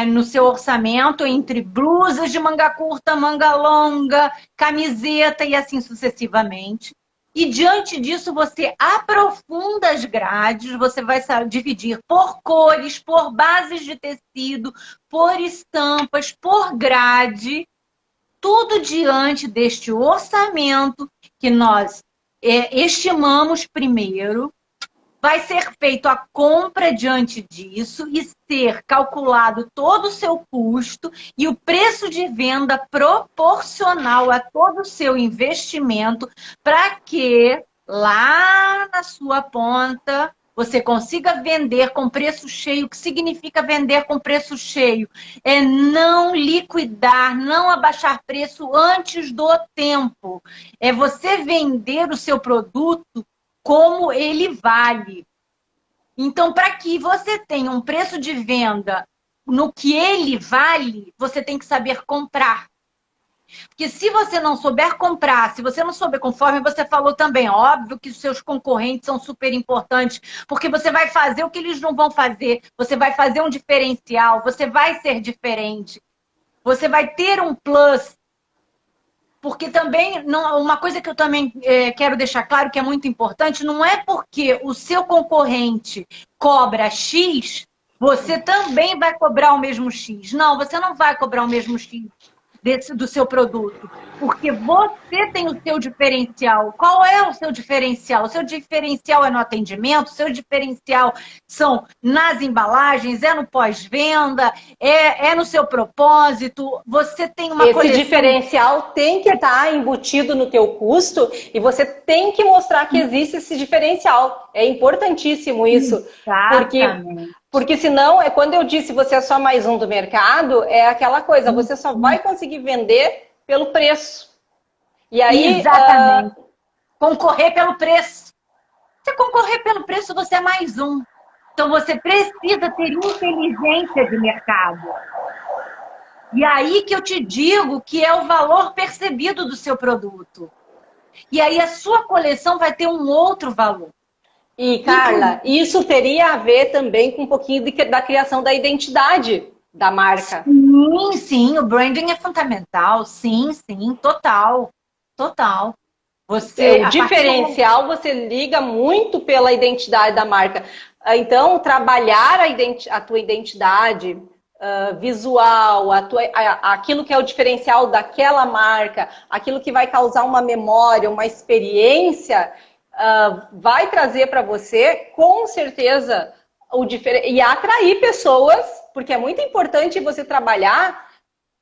no seu orçamento entre blusas de manga curta, manga longa, camiseta e assim sucessivamente. E diante disso você aprofunda as grades, você vai dividir por cores, por bases de tecido, por estampas, por grade, tudo diante deste orçamento que nós estimamos primeiro. Vai ser feito a compra diante disso e ser calculado todo o seu custo e o preço de venda proporcional a todo o seu investimento para que lá na sua ponta você consiga vender com preço cheio. O que significa vender com preço cheio? É não liquidar, não abaixar preço antes do tempo. É você vender o seu produto como ele vale. Então, para que você tenha um preço de venda no que ele vale, você tem que saber comprar. Porque se você não souber comprar, se você não souber, conforme você falou também, óbvio que os seus concorrentes são super importantes, porque você vai fazer o que eles não vão fazer, você vai fazer um diferencial, você vai ser diferente, você vai ter um plus. Porque também, uma coisa que eu também quero deixar claro que é muito importante, não é porque o seu concorrente cobra X, você também vai cobrar o mesmo X. Não, você não vai cobrar o mesmo X do seu produto, porque você tem o seu diferencial. Qual é o seu diferencial? O seu diferencial é no atendimento, o seu diferencial são nas embalagens, é no pós-venda, é no seu propósito. Você tem uma coleção... Esse diferencial tem que estar embutido no teu custo e você tem que mostrar que existe esse diferencial. É importantíssimo isso. Exatamente. Porque senão, quando eu disse você é só mais um do mercado, é aquela coisa, você só vai conseguir vender pelo preço. E aí, exatamente. Concorrer pelo preço. Se concorrer pelo preço, você é mais um. Então, você precisa ter inteligência de mercado. E aí que eu te digo que é o valor percebido do seu produto. E aí a sua coleção vai ter um outro valor. E, Carla, isso teria a ver também com um pouquinho da criação da identidade da marca. Sim, sim, o branding é fundamental. Sim, sim, total. Total. Você, O a partir do momento... diferencial você liga muito pela identidade da marca. Então, trabalhar a tua identidade visual, aquilo que é o diferencial daquela marca, aquilo que vai causar uma memória, uma experiência, vai trazer para você, com certeza, e atrair pessoas, porque é muito importante você trabalhar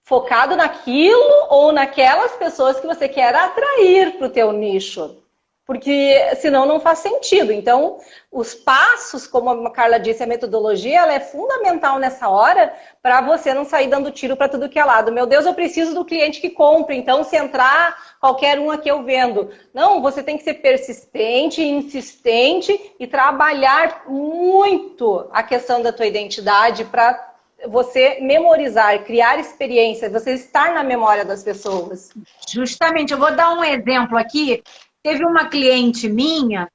focado naquilo ou naquelas pessoas que você quer atrair para o teu nicho. Porque senão não faz sentido. Então, os passos, como a Carla disse, a metodologia, ela é fundamental nessa hora para você não sair dando tiro para tudo que é lado. Meu Deus, eu preciso do cliente que compre, então se entrar qualquer um aqui eu vendo. Não, você tem que ser persistente, insistente e trabalhar muito a questão da tua identidade para você memorizar, criar experiências, você estar na memória das pessoas. Justamente, eu vou dar um exemplo aqui. Teve uma cliente minha,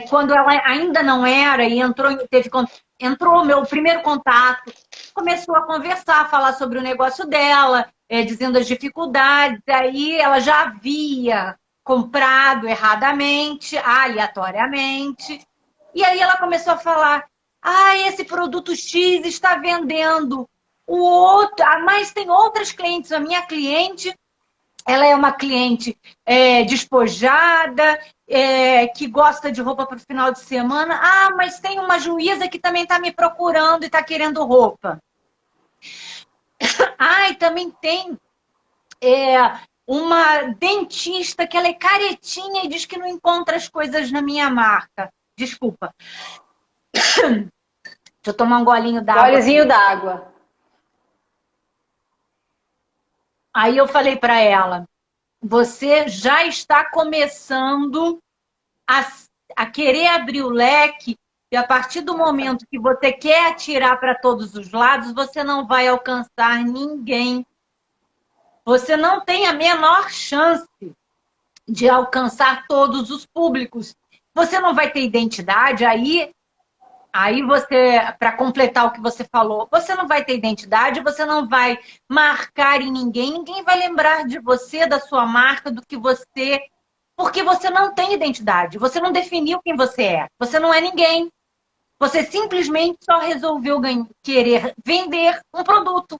quando ela ainda não era, e entrou meu primeiro contato, começou a conversar, a falar sobre o negócio dela, dizendo as dificuldades, aí ela já havia comprado erradamente, aleatoriamente, e aí ela começou a falar, esse produto X está vendendo, o outro, mas tem outras clientes, a minha cliente ela é uma cliente despojada, que gosta de roupa para o final de semana. Mas tem uma juíza que também está me procurando e está querendo roupa. E também tem uma dentista que ela é caretinha e diz que não encontra as coisas na minha marca. Desculpa. Deixa eu tomar um golinho d'água. Golezinho d'água. Aí eu falei para ela, você já está começando a querer abrir o leque e a partir do momento que você quer atirar para todos os lados, você não vai alcançar ninguém. Você não tem a menor chance de alcançar todos os públicos. Você não vai ter identidade, aí você, para completar o que você falou, você não vai ter identidade, você não vai marcar em ninguém vai lembrar de você, da sua marca, do que você... Porque você não tem identidade, você não definiu quem você é, você não é ninguém. Você simplesmente só resolveu querer vender um produto.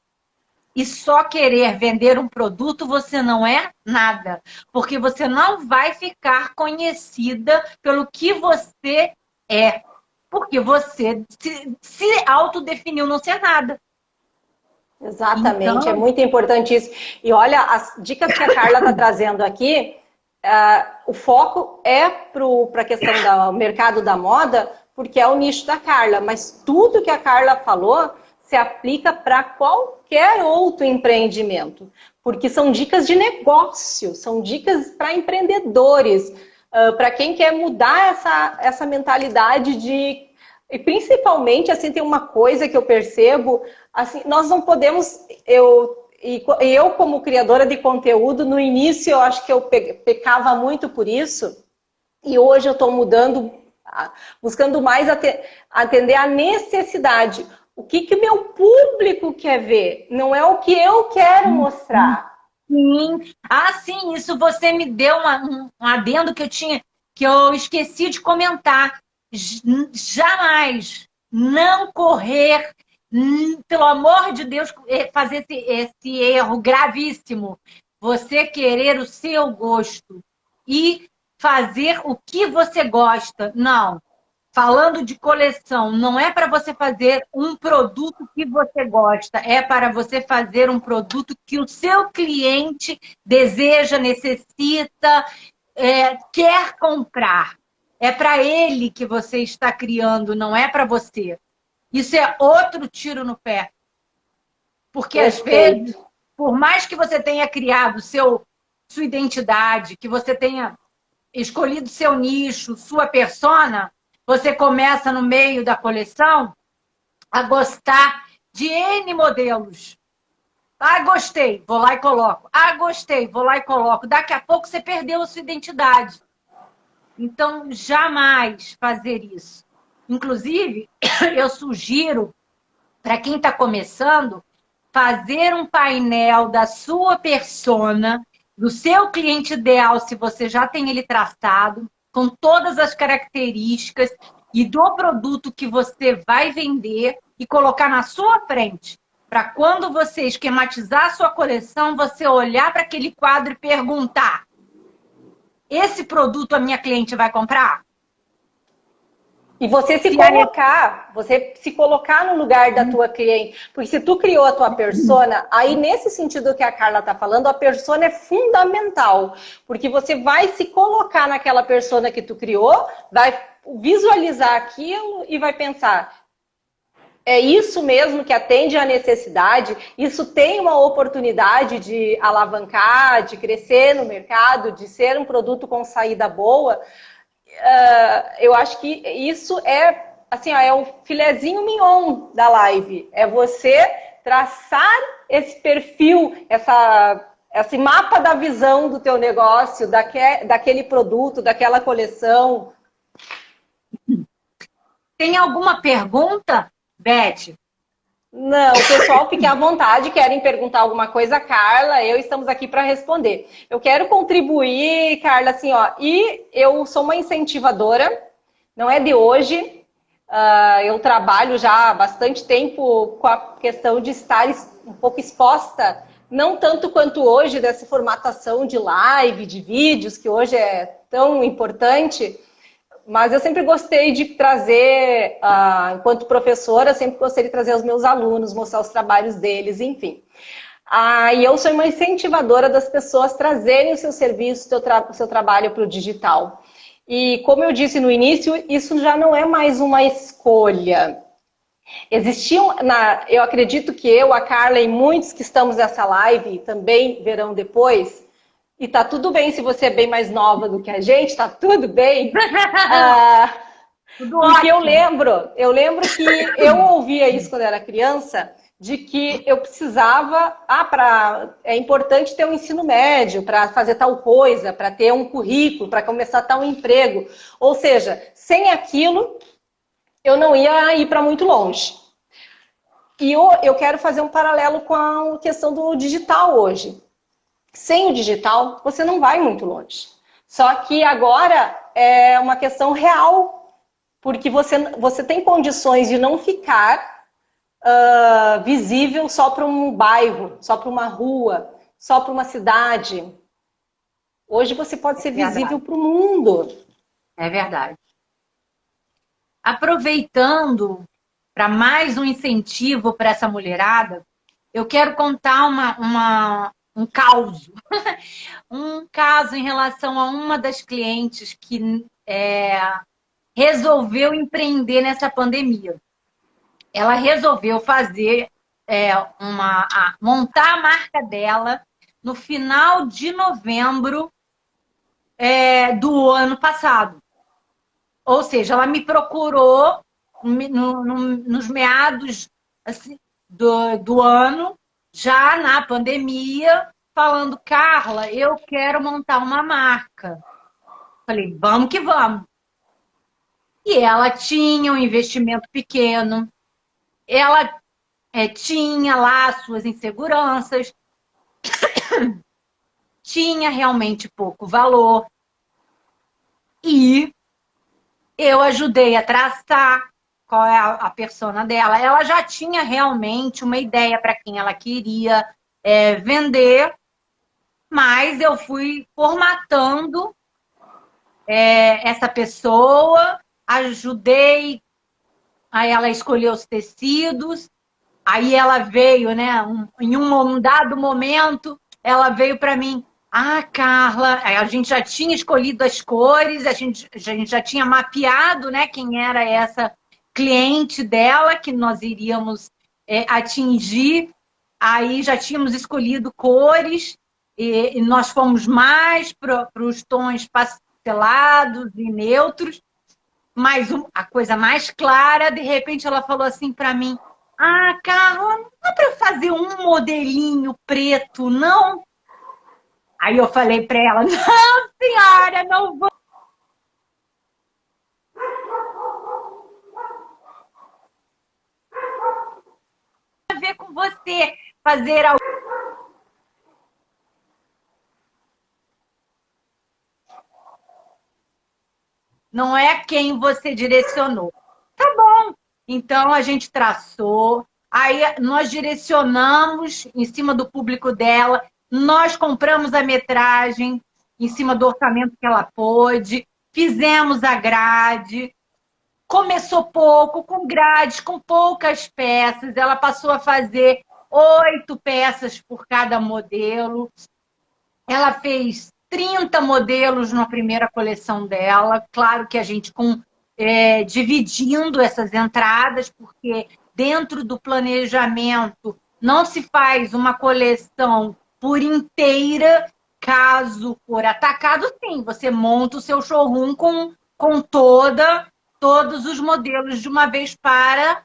E só querer vender um produto você não é nada, porque você não vai ficar conhecida pelo que você é. Porque você se autodefiniu não ser nada. Exatamente, então... é muito importante isso. E olha, as dicas que a Carla está trazendo aqui, o foco é para a questão do mercado da moda, porque é o nicho da Carla, mas tudo que a Carla falou se aplica para qualquer outro empreendimento, porque são dicas de negócio, são dicas para empreendedores, para quem quer mudar essa mentalidade de... E principalmente, assim, tem uma coisa que eu percebo, assim, nós não podemos... Eu, como criadora de conteúdo, no início eu acho que eu pecava muito por isso, e hoje eu estou mudando, buscando mais atender a necessidade. O que o meu público quer ver, não é o que eu quero mostrar. Sim. Sim, isso você me deu um adendo que eu esqueci de comentar. Jamais não correr, pelo amor de Deus, fazer esse erro gravíssimo. Você querer o seu gosto e fazer o que você gosta. Não. Falando de coleção, não é para você fazer um produto que você gosta, é para você fazer um produto que o seu cliente deseja, necessita, quer comprar. É para ele que você está criando, não é para você. Isso é outro tiro no pé. Porque, às vezes, por mais que você tenha criado sua identidade, que você tenha escolhido seu nicho, sua persona, você começa no meio da coleção a gostar de N modelos. Ah, gostei, vou lá e coloco. Ah, gostei, vou lá e coloco. Daqui a pouco você perdeu a sua identidade. Então, jamais fazer isso. Inclusive, eu sugiro para quem está começando, fazer um painel da sua persona, do seu cliente ideal, se você já tem ele traçado, com todas as características e do produto que você vai vender e colocar na sua frente. Para quando você esquematizar a sua coleção, você olhar para aquele quadro e perguntar: esse produto a minha cliente vai comprar? E você se colocar no lugar da tua cliente. Porque se tu criou a tua persona, aí nesse sentido que a Carla tá falando, a persona é fundamental. Porque você vai se colocar naquela persona que tu criou, vai visualizar aquilo e vai pensar: é isso mesmo que atende à necessidade? Isso tem uma oportunidade de alavancar, de crescer no mercado, de ser um produto com saída boa? Eu acho que isso é assim, ó, é o filezinho mignon da live. É você traçar esse perfil, esse mapa da visão do teu negócio, daquele produto, daquela coleção. Tem alguma pergunta, Beth? Não, o pessoal fique à vontade, querem perguntar alguma coisa, Carla, estamos aqui para responder. Eu quero contribuir, Carla, assim, ó, e eu sou uma incentivadora, não é de hoje, eu trabalho já há bastante tempo com a questão de estar um pouco exposta, não tanto quanto hoje, dessa formatação de live, de vídeos, que hoje é tão importante. Mas eu sempre gostei de trazer, enquanto professora, sempre gostei de trazer os meus alunos, mostrar os trabalhos deles, enfim. E eu sou uma incentivadora das pessoas trazerem o seu serviço, o seu trabalho para o digital. E como eu disse no início, isso já não é mais uma escolha. Eu acredito que eu, a Carla e muitos que estamos nessa live também verão depois. E tá tudo bem se você é bem mais nova do que a gente, tá tudo bem. Tudo Porque ótimo. eu lembro que eu ouvia isso quando era criança, de que eu precisava, é importante ter um ensino médio para fazer tal coisa, para ter um currículo, para começar tal emprego. Ou seja, sem aquilo, eu não ia ir para muito longe. E eu quero fazer um paralelo com a questão do digital hoje. Sem o digital, você não vai muito longe. Só que agora é uma questão real, porque você tem condições de não ficar visível só para um bairro, só para uma rua, só para uma cidade. Hoje você pode ser visível para o mundo. É verdade. Aproveitando para mais um incentivo para essa mulherada, eu quero contar um caso. Um caso em relação a uma das clientes que resolveu empreender nessa pandemia. Ela resolveu montar a marca dela no final de novembro do ano passado. Ou seja, ela me procurou nos meados assim, do ano, já na pandemia, falando: Carla, eu quero montar uma marca. Falei: vamos que vamos. E ela tinha um investimento pequeno, ela tinha lá suas inseguranças, tinha realmente pouco valor. E eu ajudei a traçar qual é a persona dela. Ela já tinha realmente uma ideia para quem ela queria vender, mas eu fui formatando essa pessoa, ajudei a ela escolher os tecidos. Aí ela veio, né? Em um dado momento, ela veio para mim: Carla, a gente já tinha escolhido as cores, a gente já tinha mapeado, né, quem era essa cliente dela que nós iríamos atingir. Aí já tínhamos escolhido cores e nós fomos mais para os tons pastelados e neutros. Mas a coisa mais clara, de repente ela falou assim para mim: Ah, Carla, não dá para fazer um modelinho preto, não? Aí eu falei para ela, não, senhora, não vou ver com você fazer algo. Não é quem você direcionou. Tá bom. Então a gente traçou, aí nós direcionamos em cima do público dela, nós compramos a metragem em cima do orçamento que ela pôde, fizemos a grade. Começou pouco, com grades, com poucas peças. Ela passou a fazer 8 peças por cada modelo. Ela fez 30 modelos na primeira coleção dela. Claro que a gente dividindo essas entradas, porque dentro do planejamento não se faz uma coleção por inteira. Caso for atacado, sim, você monta o seu showroom com todos os modelos de uma vez para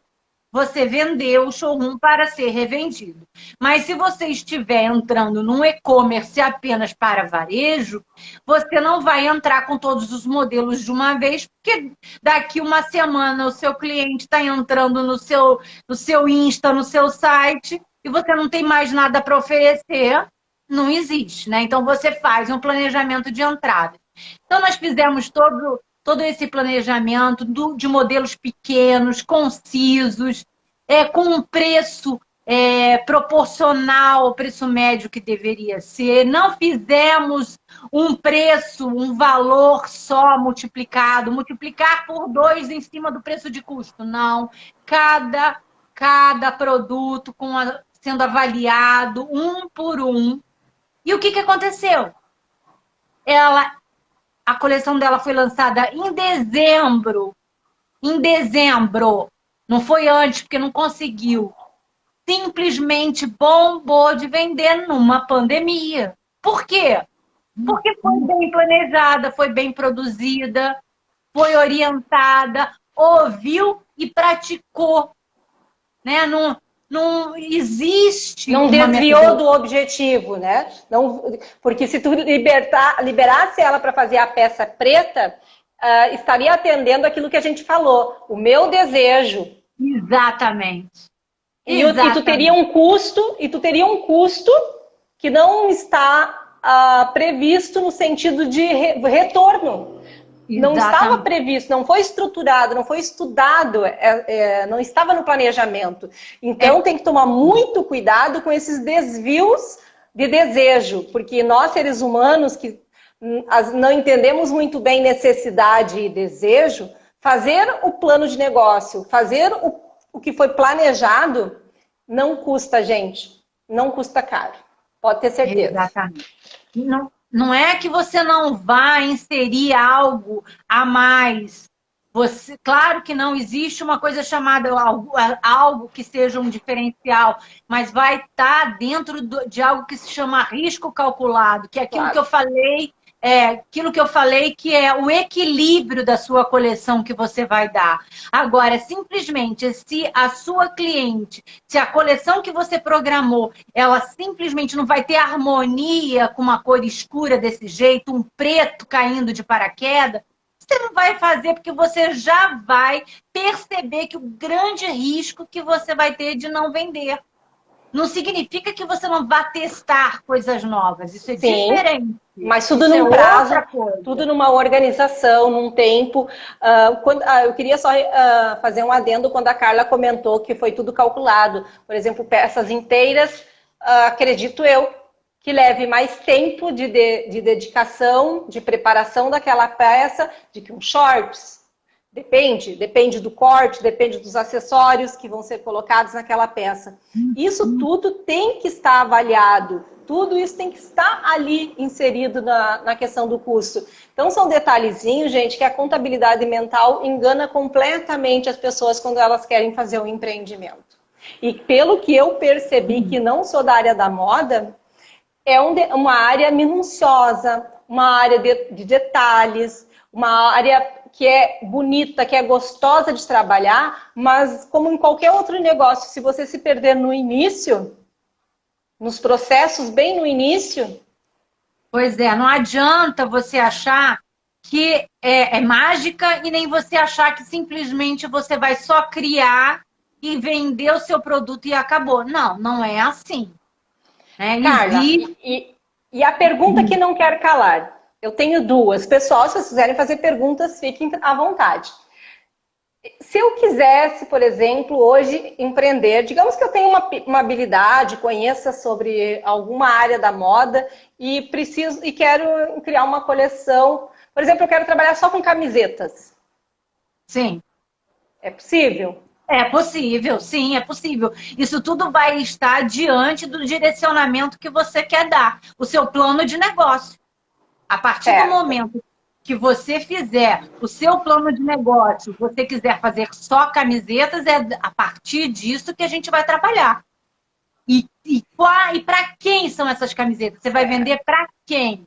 você vender o showroom para ser revendido. Mas se você estiver entrando num e-commerce apenas para varejo, você não vai entrar com todos os modelos de uma vez, porque daqui uma semana o seu cliente está entrando no seu Insta, no seu site, e você não tem mais nada para oferecer, não existe, né? Então você faz um planejamento de entrada. Então nós fizemos todo esse planejamento de modelos pequenos, concisos, com um preço proporcional ao preço médio que deveria ser. Não fizemos um preço, um valor só multiplicado, multiplicar por 2 em cima do preço de custo. Não. Cada produto sendo avaliado um por um. E o que aconteceu? A coleção dela foi lançada em dezembro. Em dezembro. Não foi antes, porque não conseguiu. Simplesmente bombou de vender numa pandemia. Por quê? Porque foi bem planejada, foi bem produzida, foi orientada, ouviu e praticou. Né? Não existe. Não desviou do objetivo, né? Não, porque se tu liberasse ela para fazer a peça preta, estaria atendendo aquilo que a gente falou, o meu desejo. Exatamente. E tu teria um custo que não está previsto no sentido de retorno. Exatamente. Não estava previsto, não foi estruturado, não foi estudado, não estava no planejamento. Então tem que tomar muito cuidado com esses desvios de desejo, porque nós seres humanos que não entendemos muito bem necessidade e desejo, fazer o plano de negócio, fazer o que foi planejado, não custa, gente. Não custa caro. Pode ter certeza. Exatamente. Não é que você não vai inserir algo a mais. Claro que não existe uma coisa chamada algo que seja um diferencial, mas vai estar dentro de algo que se chama risco calculado, que é aquilo que eu falei. Aquilo que eu falei que é o equilíbrio da sua coleção que você vai dar. Agora, simplesmente, se a sua cliente, se a coleção que você programou, ela simplesmente não vai ter harmonia com uma cor escura desse jeito, um preto caindo de paraquedas, você não vai fazer porque você já vai perceber que o grande risco que você vai ter de não vender. Não significa que você não vá testar coisas novas. Isso é diferente. Mas tudo num prazo, tudo numa organização, num tempo. Eu queria só fazer um adendo quando a Carla comentou que foi tudo calculado. Por exemplo, peças inteiras, acredito eu, que leve mais tempo de dedicação, de preparação daquela peça, de que um shorts. Depende do corte, depende dos acessórios que vão ser colocados naquela peça. Isso tudo tem que estar avaliado, tudo isso tem que estar ali inserido na questão do custo. Então são detalhezinhos, gente, que a contabilidade mental engana completamente as pessoas quando elas querem fazer um empreendimento. E pelo que eu percebi, que não sou da área da moda, é uma área minuciosa, uma área de detalhes, uma área que é bonita, que é gostosa de trabalhar, mas como em qualquer outro negócio, se você se perder no início, nos processos, bem no início... Pois é, não adianta você achar que é mágica e nem você achar que simplesmente você vai só criar e vender o seu produto e acabou. Não, não é assim. Né? Carla, e a pergunta que não quero calar. Eu tenho duas. Pessoal, se vocês quiserem fazer perguntas, fiquem à vontade. Se eu quisesse, por exemplo, hoje empreender, digamos que eu tenho uma habilidade, conheça sobre alguma área da moda e preciso e quero criar uma coleção. Por exemplo, eu quero trabalhar só com camisetas. Sim. É possível? É possível, sim, é possível. Isso tudo vai estar diante do direcionamento que você quer dar, o seu plano de negócio. A partir do momento que você fizer o seu plano de negócio, você quiser fazer só camisetas, é a partir disso que a gente vai trabalhar. E para quem são essas camisetas? Você vai vender para quem?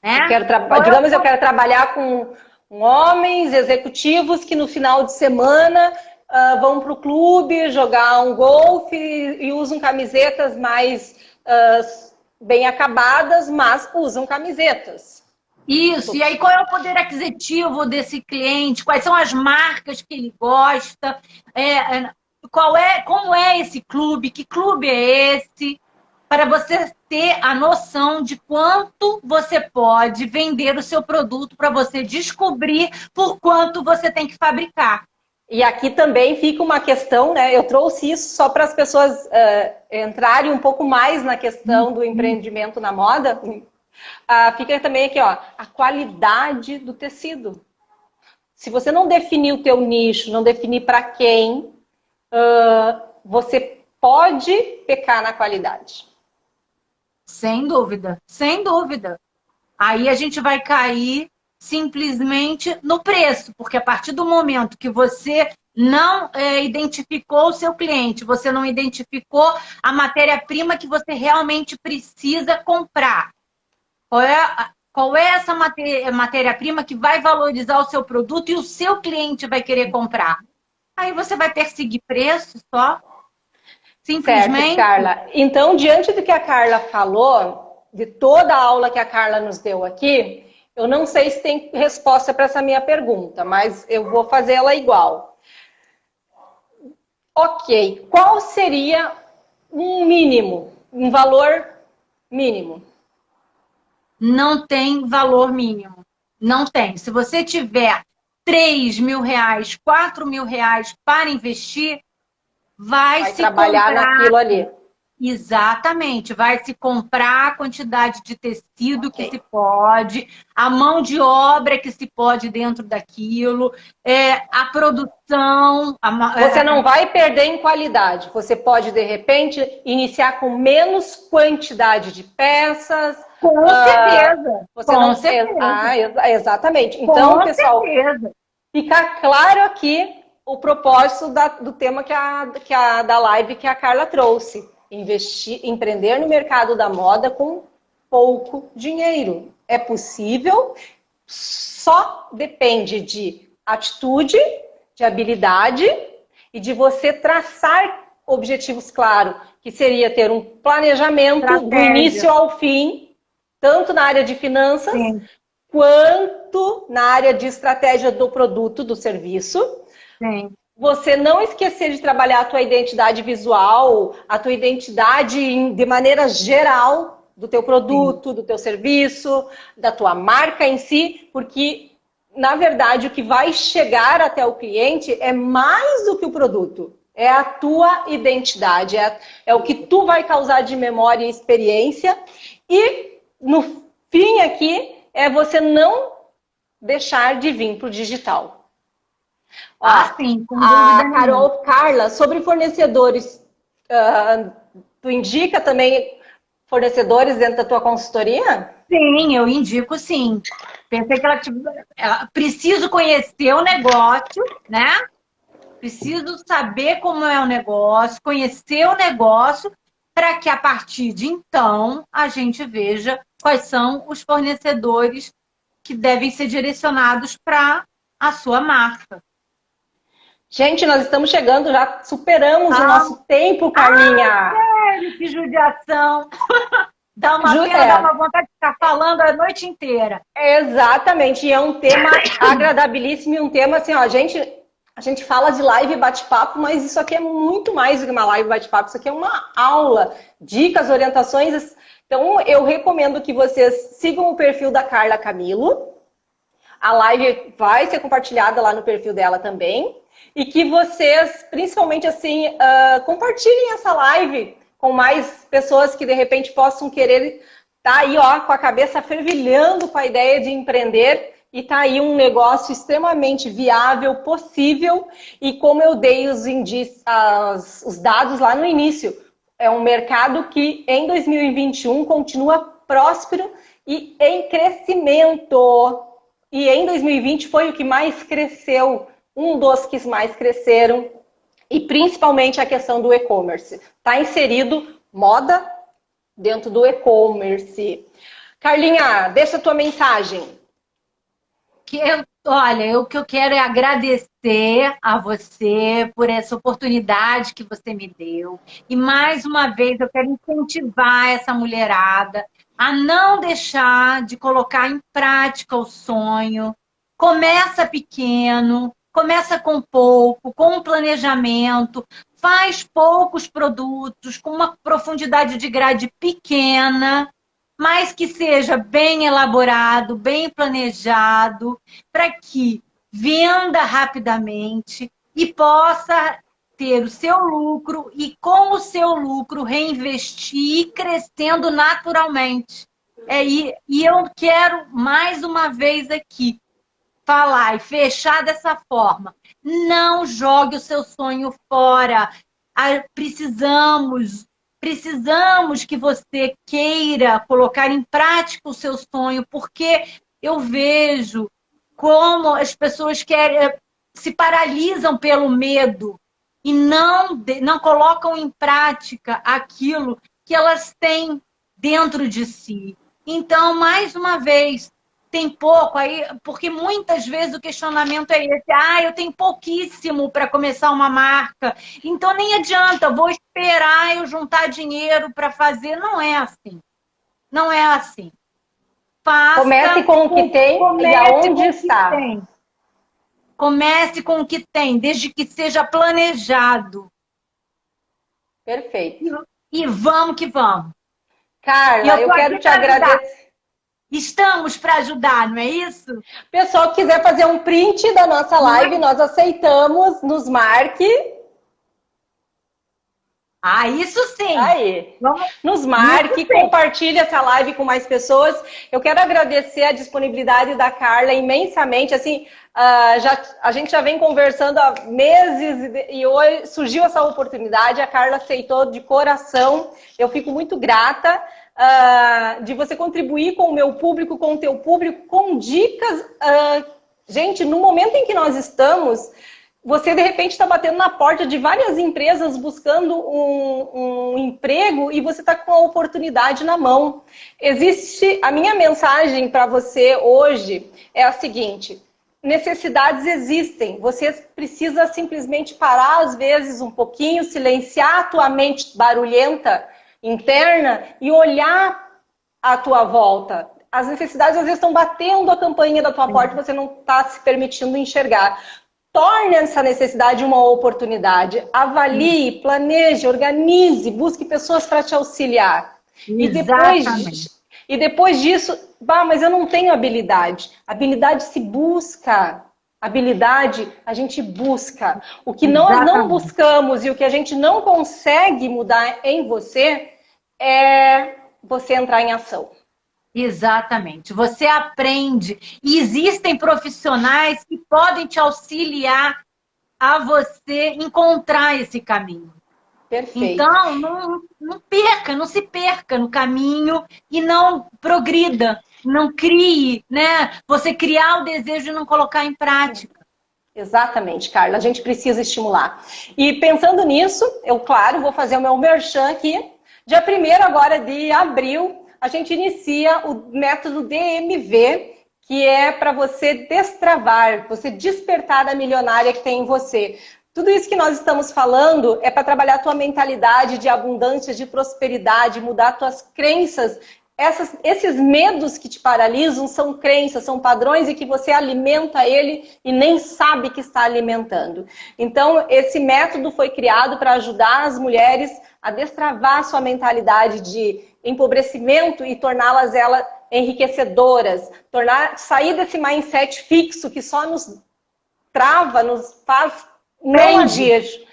Né? Eu quero trabalhar com homens executivos que no final de semana vão para o clube jogar um golfe e usam camisetas mais bem acabadas, mas usam camisetas. Isso, e aí qual é o poder aquisitivo desse cliente? Quais são as marcas que ele gosta? Como é esse clube? Que clube é esse? Para você ter a noção de quanto você pode vender o seu produto, para você descobrir por quanto você tem que fabricar. E aqui também fica uma questão, né? Eu trouxe isso só para as pessoas entrarem um pouco mais na questão do empreendimento na moda. Fica também aqui, ó, a qualidade do tecido. Se você não definir o teu nicho, não definir para quem, você pode pecar na qualidade. Sem dúvida, sem dúvida. Aí a gente vai cair simplesmente no preço, porque a partir do momento que você não identificou o seu cliente, você não identificou a matéria-prima que você realmente precisa comprar. Qual é essa matéria-prima que vai valorizar o seu produto e o seu cliente vai querer comprar? Aí você vai perseguir preço só? Simplesmente. Certo, Carla. Então, diante do que a Carla falou, de toda a aula que a Carla nos deu aqui, eu não sei se tem resposta para essa minha pergunta, mas eu vou fazê-la igual. Ok, qual seria um mínimo, um valor mínimo? Não tem valor mínimo. Não tem. Se você tiver 3 mil reais, 4 mil reais para investir, vai se trabalhar comprar... naquilo ali. Exatamente. Vai se comprar a quantidade de tecido que se pode, a mão de obra que se pode dentro daquilo, a produção... Você não vai perder em qualidade. Você pode, de repente, iniciar com menos quantidade de peças. Com certeza. Com certeza. Exatamente. Então, com pessoal, certeza. Fica claro aqui o propósito do tema da live que a Carla trouxe. Empreender no mercado da moda com pouco dinheiro. É possível, só depende de atitude, de habilidade e de você traçar objetivos claros, que seria ter um planejamento do início ao fim, tanto na área de finanças, quanto na área de estratégia do produto, do serviço. Sim. Você não esquecer de trabalhar a tua identidade visual, a tua identidade de maneira geral do teu produto, do teu serviço, da tua marca em si, porque, na verdade, o que vai chegar até o cliente é mais do que o produto. É a tua identidade, é o que tu vai causar de memória e experiência. E, no fim aqui, é você não deixar de vir para o digital. Sim, com dúvida Carla, sobre fornecedores, tu indica também fornecedores dentro da tua consultoria? Sim, eu indico sim. Pensei que ela preciso conhecer o negócio, né? Preciso saber como é o negócio, conhecer o negócio, para que a partir de então a gente veja quais são os fornecedores que devem ser direcionados para a sua marca. Gente, nós estamos chegando, já superamos o nosso tempo, Carlinha. Sério, que judiação. Dá uma pena, dá uma vontade de ficar falando a noite inteira. Exatamente, e é um tema agradabilíssimo e um tema assim, ó, a gente fala de live e bate-papo, mas isso aqui é muito mais do que uma live e bate-papo, isso aqui é uma aula, dicas, orientações. Então, eu recomendo que vocês sigam o perfil da Carla Camilo. A live vai ser compartilhada lá no perfil dela também. E que vocês, principalmente assim, compartilhem essa live com mais pessoas que de repente possam querer estar aí, ó, com a cabeça fervilhando com a ideia de empreender. E tá aí um negócio extremamente viável, possível. E como eu dei os os dados lá no início, é um mercado que em 2021 continua próspero e em crescimento. E em 2020 foi o que mais cresceu, um dos que mais cresceram, e principalmente a questão do e-commerce. Está inserido moda dentro do e-commerce. Carlinha, deixa a tua mensagem. Olha, o que eu quero é agradecer a você por essa oportunidade que você me deu. E mais uma vez eu quero incentivar essa mulherada a não deixar de colocar em prática o sonho. Começa pequeno, começa com pouco, com um planejamento, faz poucos produtos com uma profundidade de grade pequena, mas que seja bem elaborado, bem planejado, para que venda rapidamente e possa ter o seu lucro e com o seu lucro reinvestir crescendo naturalmente. E eu quero mais uma vez aqui falar e fechar dessa forma. Não jogue o seu sonho fora. Precisamos que você queira colocar em prática o seu sonho, porque eu vejo como as pessoas se paralisam pelo medo e não colocam em prática aquilo que elas têm dentro de si. Então, mais uma vez, tem pouco aí, porque muitas vezes o questionamento é esse: eu tenho pouquíssimo para começar uma marca, então nem adianta, vou esperar eu juntar dinheiro para fazer. Não é assim. Não é assim. Comece com o que tem e aonde está. Comece com o que tem, desde que seja planejado. Perfeito. E vamos que vamos. Carla, eu quero te agradecer. Estamos para ajudar, não é isso? Pessoal que quiser fazer um print da nossa live, nós aceitamos, nos marque. Isso sim. Aí. Nos marque, compartilhe essa live com mais pessoas. Eu quero agradecer a disponibilidade da Carla imensamente. Assim, a gente já vem conversando há meses e hoje surgiu essa oportunidade. A Carla aceitou de coração. Eu fico muito grata. De você contribuir com o meu público, com o teu público, com dicas. Gente, no momento em que nós estamos, você de repente está batendo na porta de várias empresas buscando um emprego e você está com a oportunidade na mão. A minha mensagem para você hoje é a seguinte: necessidades existem, você precisa simplesmente parar às vezes um pouquinho, silenciar a tua mente barulhenta interna e olhar à tua volta. As necessidades às vezes estão batendo a campainha da tua porta e você não está se permitindo enxergar. Torne essa necessidade uma oportunidade. Avalie, planeje, organize, busque pessoas para te auxiliar. E depois disso, mas eu não tenho habilidade. Habilidade se busca. Habilidade a gente busca. O que nós não buscamos e o que a gente não consegue mudar em você é você entrar em ação. Exatamente. Você aprende. E existem profissionais que podem te auxiliar a você encontrar esse caminho. Perfeito. Então, não se perca no caminho e não progrida, não crie, né? Você criar o desejo e não colocar em prática. Exatamente, Carla. A gente precisa estimular. E pensando nisso, eu, claro, vou fazer o meu merchan aqui. Dia 1º agora de abril, a gente inicia o método DMV, que é para você destravar, você despertar a milionária que tem em você. Tudo isso que nós estamos falando é para trabalhar a tua mentalidade de abundância, de prosperidade, mudar tuas crenças. Esses medos que te paralisam são crenças, são padrões e que você alimenta ele e nem sabe que está alimentando. Então, esse método foi criado para ajudar as mulheres a destravar sua mentalidade de empobrecimento e torná-las enriquecedoras, sair desse mindset fixo que só nos trava, nos faz não agir.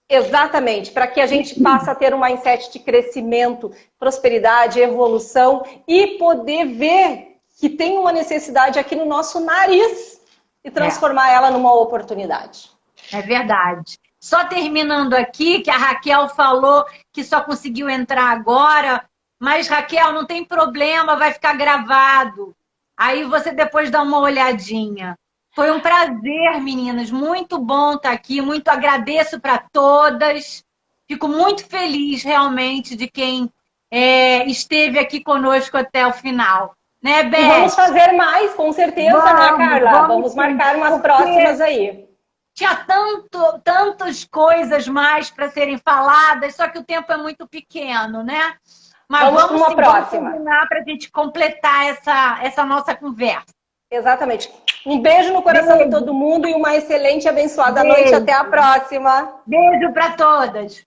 Exatamente, para que a gente passe a ter um mindset de crescimento, prosperidade, evolução e poder ver que tem uma necessidade aqui no nosso nariz e transformar ela numa oportunidade. É verdade. Só terminando aqui, que a Raquel falou que só conseguiu entrar agora, mas Raquel, não tem problema, vai ficar gravado. Aí você depois dá uma olhadinha. Foi um prazer, meninas. Muito bom estar aqui. Muito agradeço para todas. Fico muito feliz, realmente, de quem esteve aqui conosco até o final. Né, Beth? E vamos fazer mais, com certeza, né, Carla? Vamos marcar umas próximas aí. Tinha tantas coisas mais para serem faladas, só que o tempo é muito pequeno, né? Mas vamos uma próxima. terminar para a gente completar essa nossa conversa. Exatamente. Um beijo no coração de todo mundo e uma excelente e abençoada noite. Até a próxima. Beijo para todas.